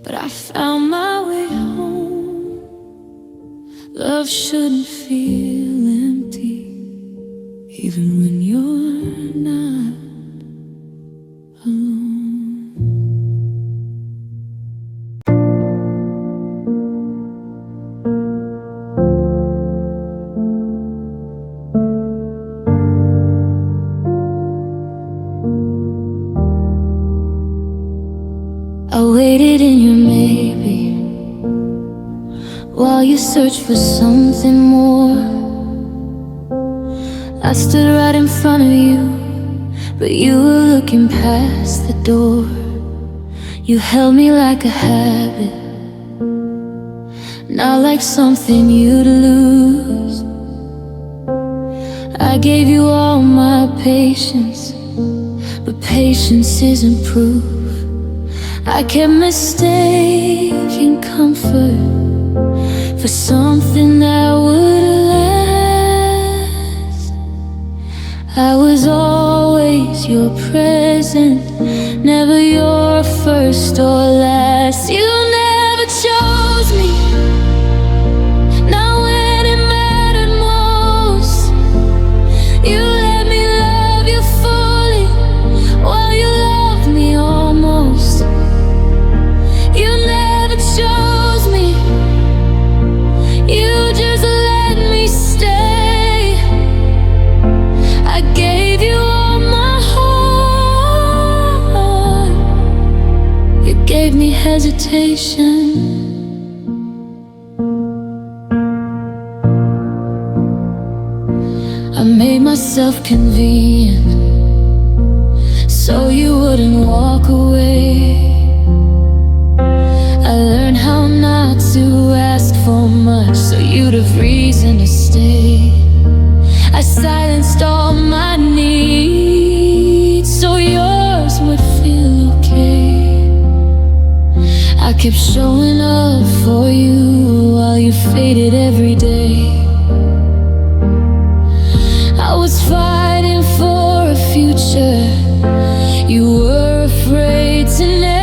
but I found my way home. Love shouldn't feel empty, even when you're not alone. I waited in your maybe while you searched for something more. I stood right in front of you, but you were looking past the door. You held me like a habit, not like something you'd lose. I gave you all my patience, but patience isn't proof. I kept mistaking comfort for something that would last. I was always your present, never your first or last. You never chose me, not when it mattered most. You let me love you fully while you loved me almost. You never chose me, you just let me stay. I gave you all my heart, you gave me hesitation. I made myself convenient so you wouldn't walk away. I learned how not to ask for much so you'd have reason to stay. I silenced all my needs so yours would feel okay. I kept showing up for you while you faded every day. I was fighting for a future you were afraid to name.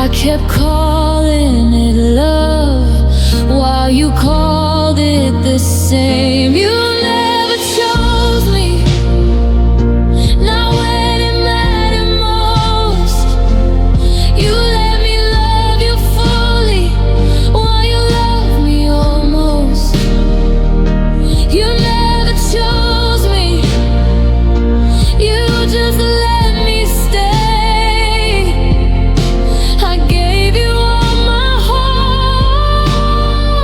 I kept calling it love while you called it the same. You never chose me, not when it mattered most. You let me love you fully while you loved me almost. You never chose me, you just let me stay. I gave you all my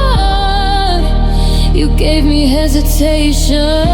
heart, you gave me hesitation.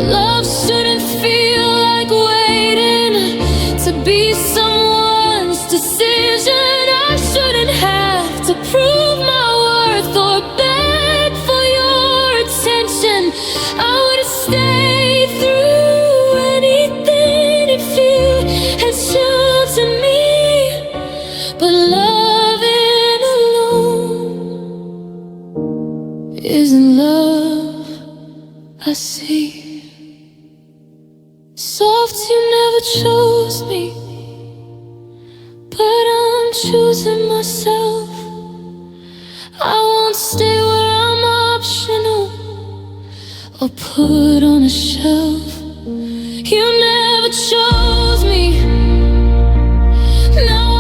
Love shouldn't feel like waiting to be someone's decision. I shouldn't have to prove my worth or beg for your attention. I would have stayed through anything if you had chosen me. But loving alone isn't love, I see. Soft, you never chose me, but I'm choosing myself. I won't stay where I'm optional or put on a shelf. You never chose me, now I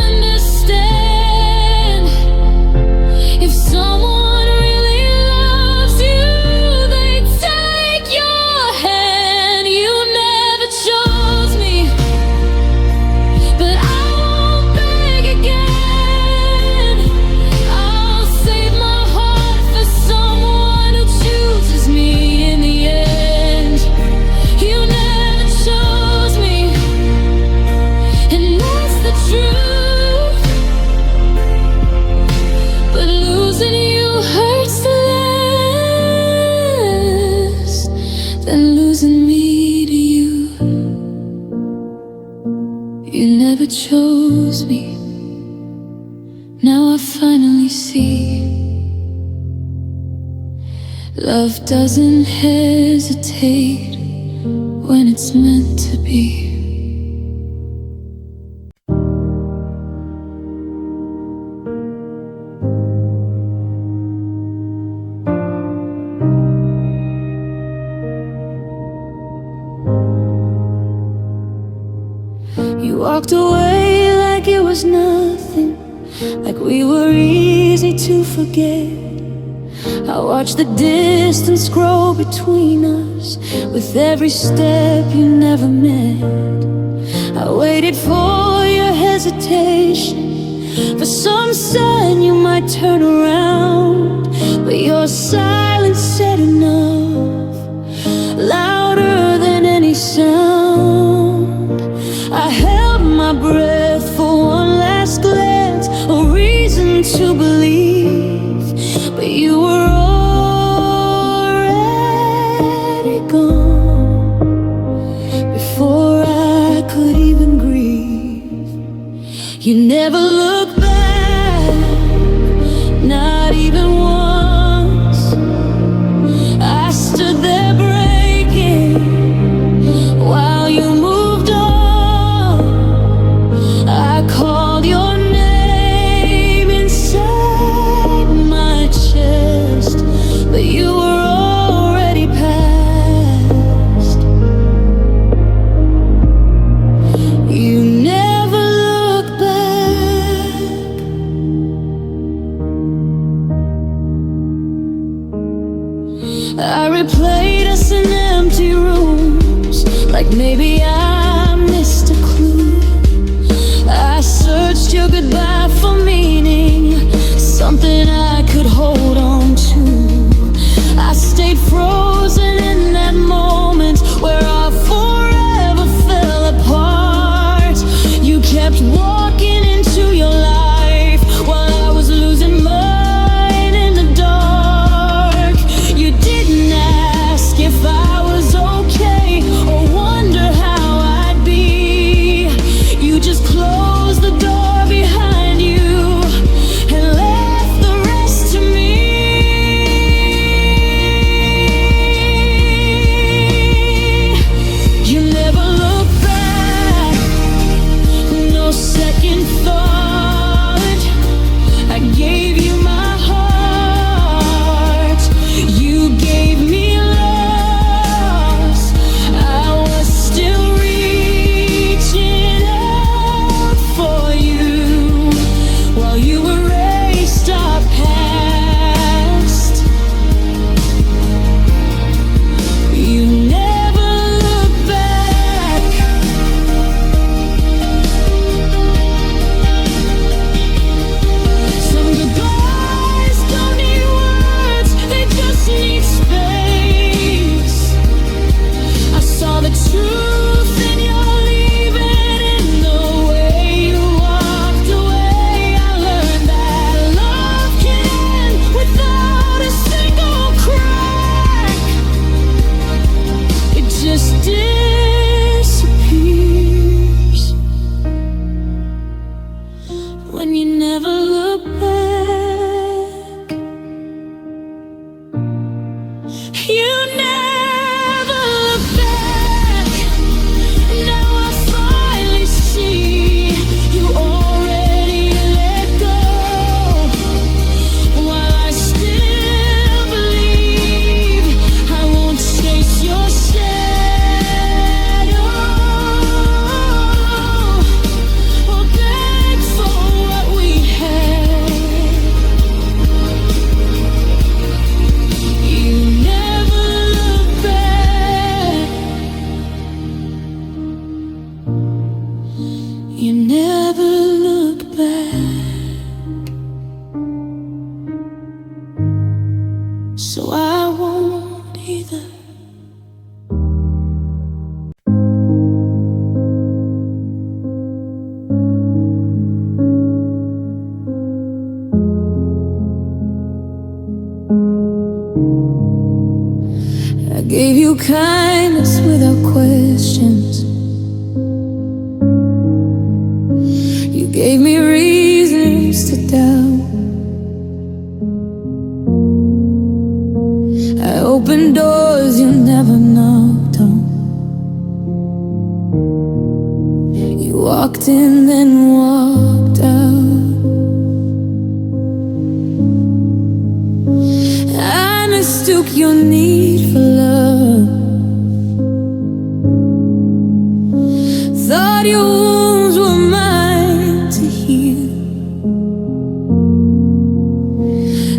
understand. If someone really loves you, they take your hand. You never chose me, but I won't beg again. I'll save my heart for someone who chooses me in the end. You never chose me, You never chose me. Now I finally see love doesn't hesitate when it's meant to be. You walked away like it was nothing, like we were easy to forget. I watched the distance grow between us with every step you never met. I waited for your hesitation, for some sign you might turn around, but your silence said enough, louder than any sound. I held my breath for one last glance, a reason to believe, but you were already gone before I could even grieve. You never looked back, not even once. I stood there breaking while you moved on. I called your name inside my chest, but you were already past. You never look back. I replayed us in empty rooms, like maybe I missed a clue. I searched your goodbye for meaning, something I could hold on to. I stayed frozen in that moment where our forever fell apart. You kept walking into your life while I was losing mine in the dark. You didn't ask if I was okay or wonder how I'd be. You just closed the door behind you and left the rest to me. You never look back, no second thought. I gave you my heart, you gave me loss. I was still reaching out for you while you erased our past. You never look back. Some goodbyes don't need words, they just need space. I saw the truth in your leaving, in the way you walked away. I learned that love can end without a single crack. It just disappears when you never look back. You never look back. Now I finally see you already let go, while I still believe I won't chase your shadow or beg for what we had. You never look back. You never look back. So I won't either. I gave you kindness without questions, gave me reasons to doubt. I opened doors you never knocked on. You walked in, then walked out. I mistook your need for love. Thought your wounds were mine to heal.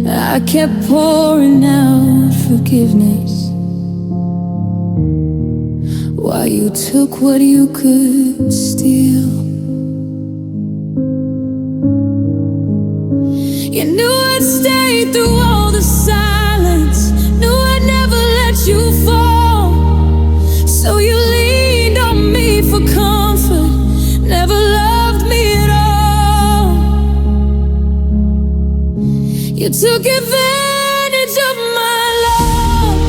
I kept pouring out forgiveness while you took what you could steal. You knew I'd stay through all the silence, knew I'd never let you fall. So you leaned on me for comfort, never loved me at all. You took advantage of my love,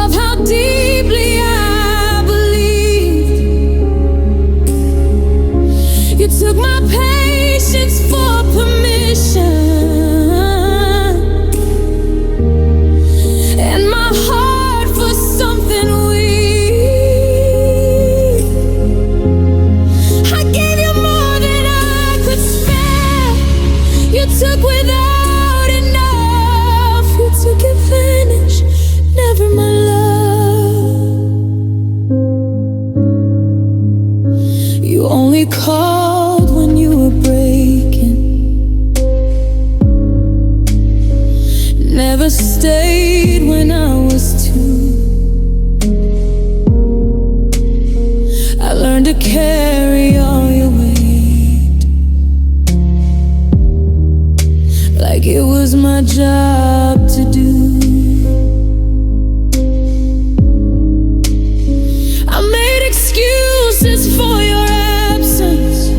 of how deeply I believed. You took my patience for permission, and my heart for something weak. I gave you more than I could spare. You took without enough. You took advantage, never my love. You only called when you were breaking, never stayed when I was too. I learned to carry all your weight like it was my job to do. I made excuses for your absence,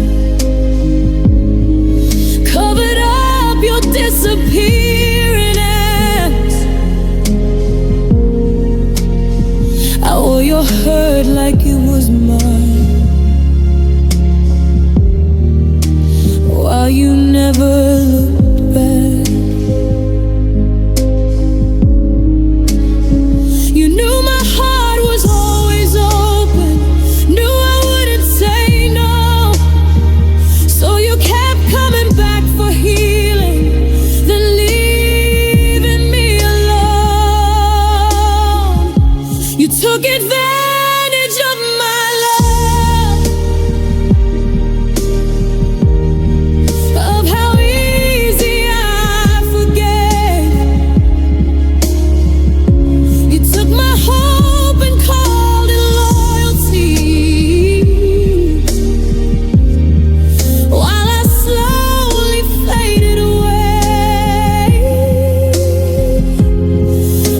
covered up your disappearing acts. I wore your hurt like it was mine, while you never looked back. You knew my heart was always open, knew I wouldn't say no. So you kept coming back for healing, then leaving me alone. You took advantage of my love, of how easy I forgave. You took my hope and called it loyalty, while I slowly faded away.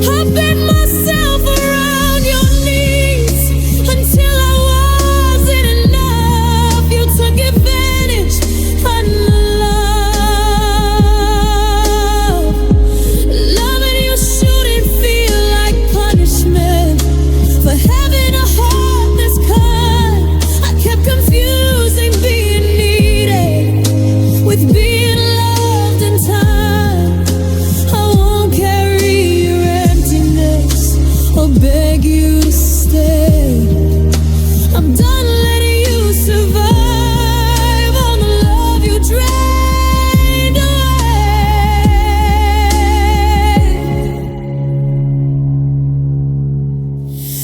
I bent myself around your knees until I wasn't enough. You took advantage, not love. Loving you shouldn't feel like punishment for having a heart this kind. I kept confusing being needed with being loved in time. I won't carry your emptiness or beg you to stay. I'm done letting you survive on the love you drained away.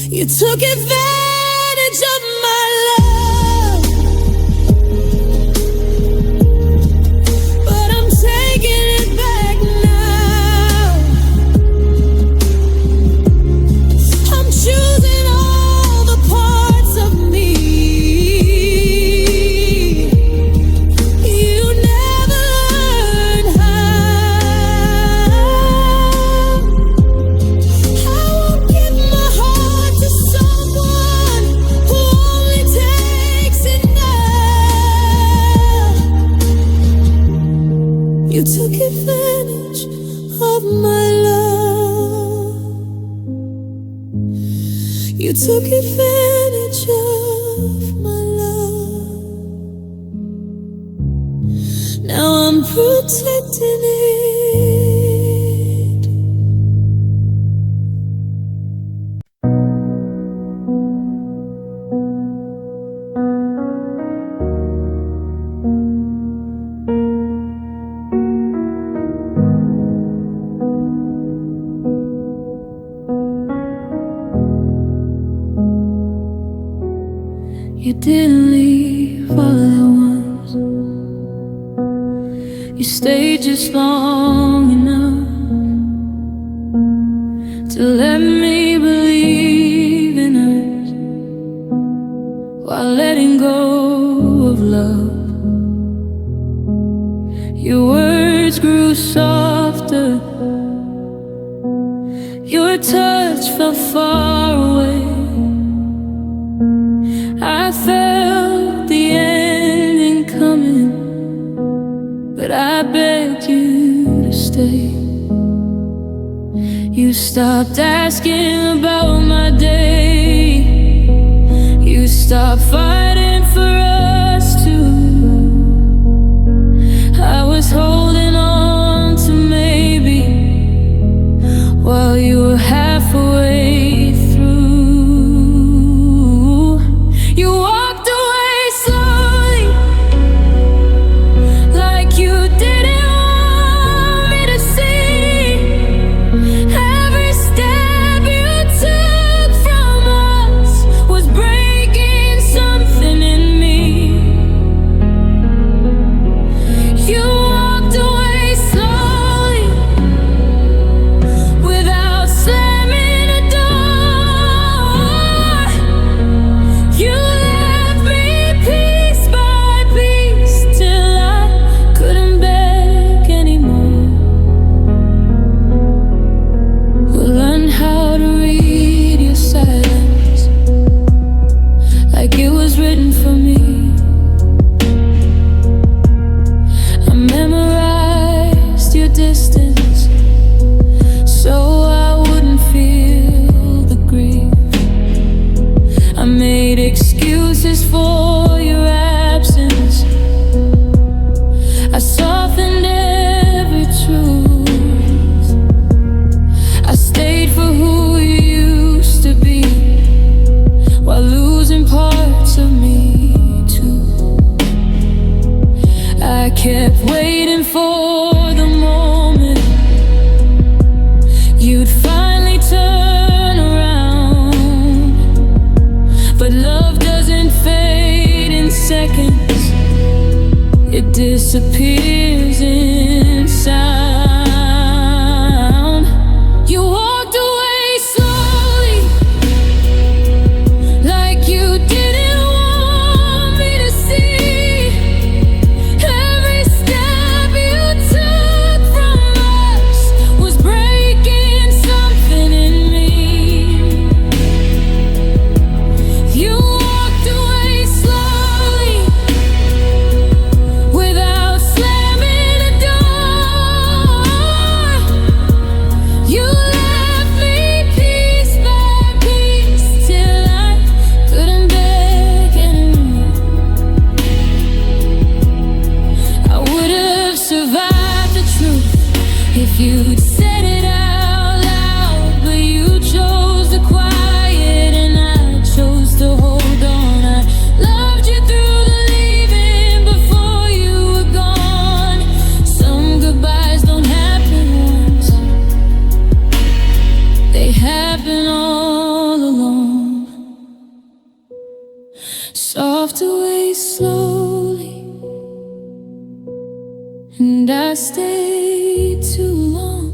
You took advantage of my love, but I'm taking it back now. I'm choosing all the parts of me you never learned how. I won't give my heart to someone who only takes enough. You took advantage of my love. You took advantage of You didn't leave all at once. You stayed just long enough to let me believe in us, while letting go of love. Your words grew softer, your touch felt far away. I felt the ending coming, but I begged you to stay. You stopped asking about my day. You stopped fighting for us too. I was holding on to maybe, while you were half away through. You walked away slowly, like you didn't want me to see. Every step you took from us was breaking something in me. You walked away slowly, without slamming a door. You left me piece by piece, till I couldn't beg anymore. We'll learn how to read your silence, like it was written for me. I memorized your distance, so I wouldn't feel the grief. I made excuses for your absence. I softened every truth. I stayed for who you used to be, while losing parts of me too. I kept waiting for the moment you'd finally turn around. But love doesn't fade in seconds, it disappears in sound. You walked away slowly, like you didn't want me to see. Every step you took from us was breaking something in me. You walked away slowly, without slamming a door. You left me piece by piece, till I couldn't beg anymore. I would have survived the truth if you'd said it out loud, but you chose the quiet and I chose to hold on. I loved you through the leaving before you were gone. Some goodbyes don't happen once, they happen all along. Soft away slowly, and I stayed too long.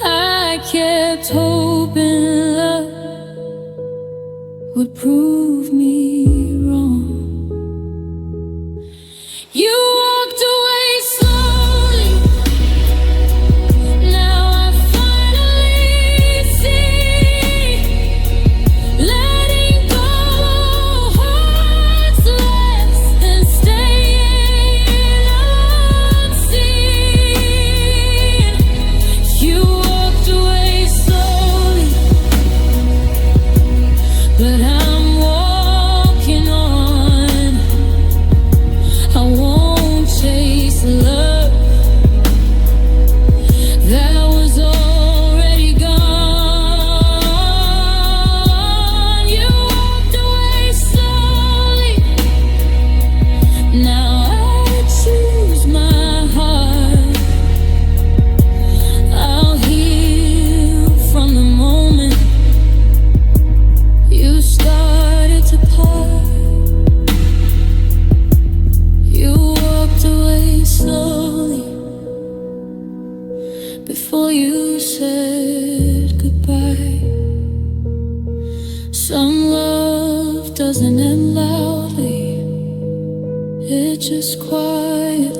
I kept hoping love would prove me wrong. You walked away slowly, now I finally see. Letting go hurts less than staying unseen. You walked away slowly, but I'm walking on. I won't chase love that was already gone. You walked away slowly, now I choose my heart. I'll heal from the moment you start. Some love doesn't end loudly, it just quietly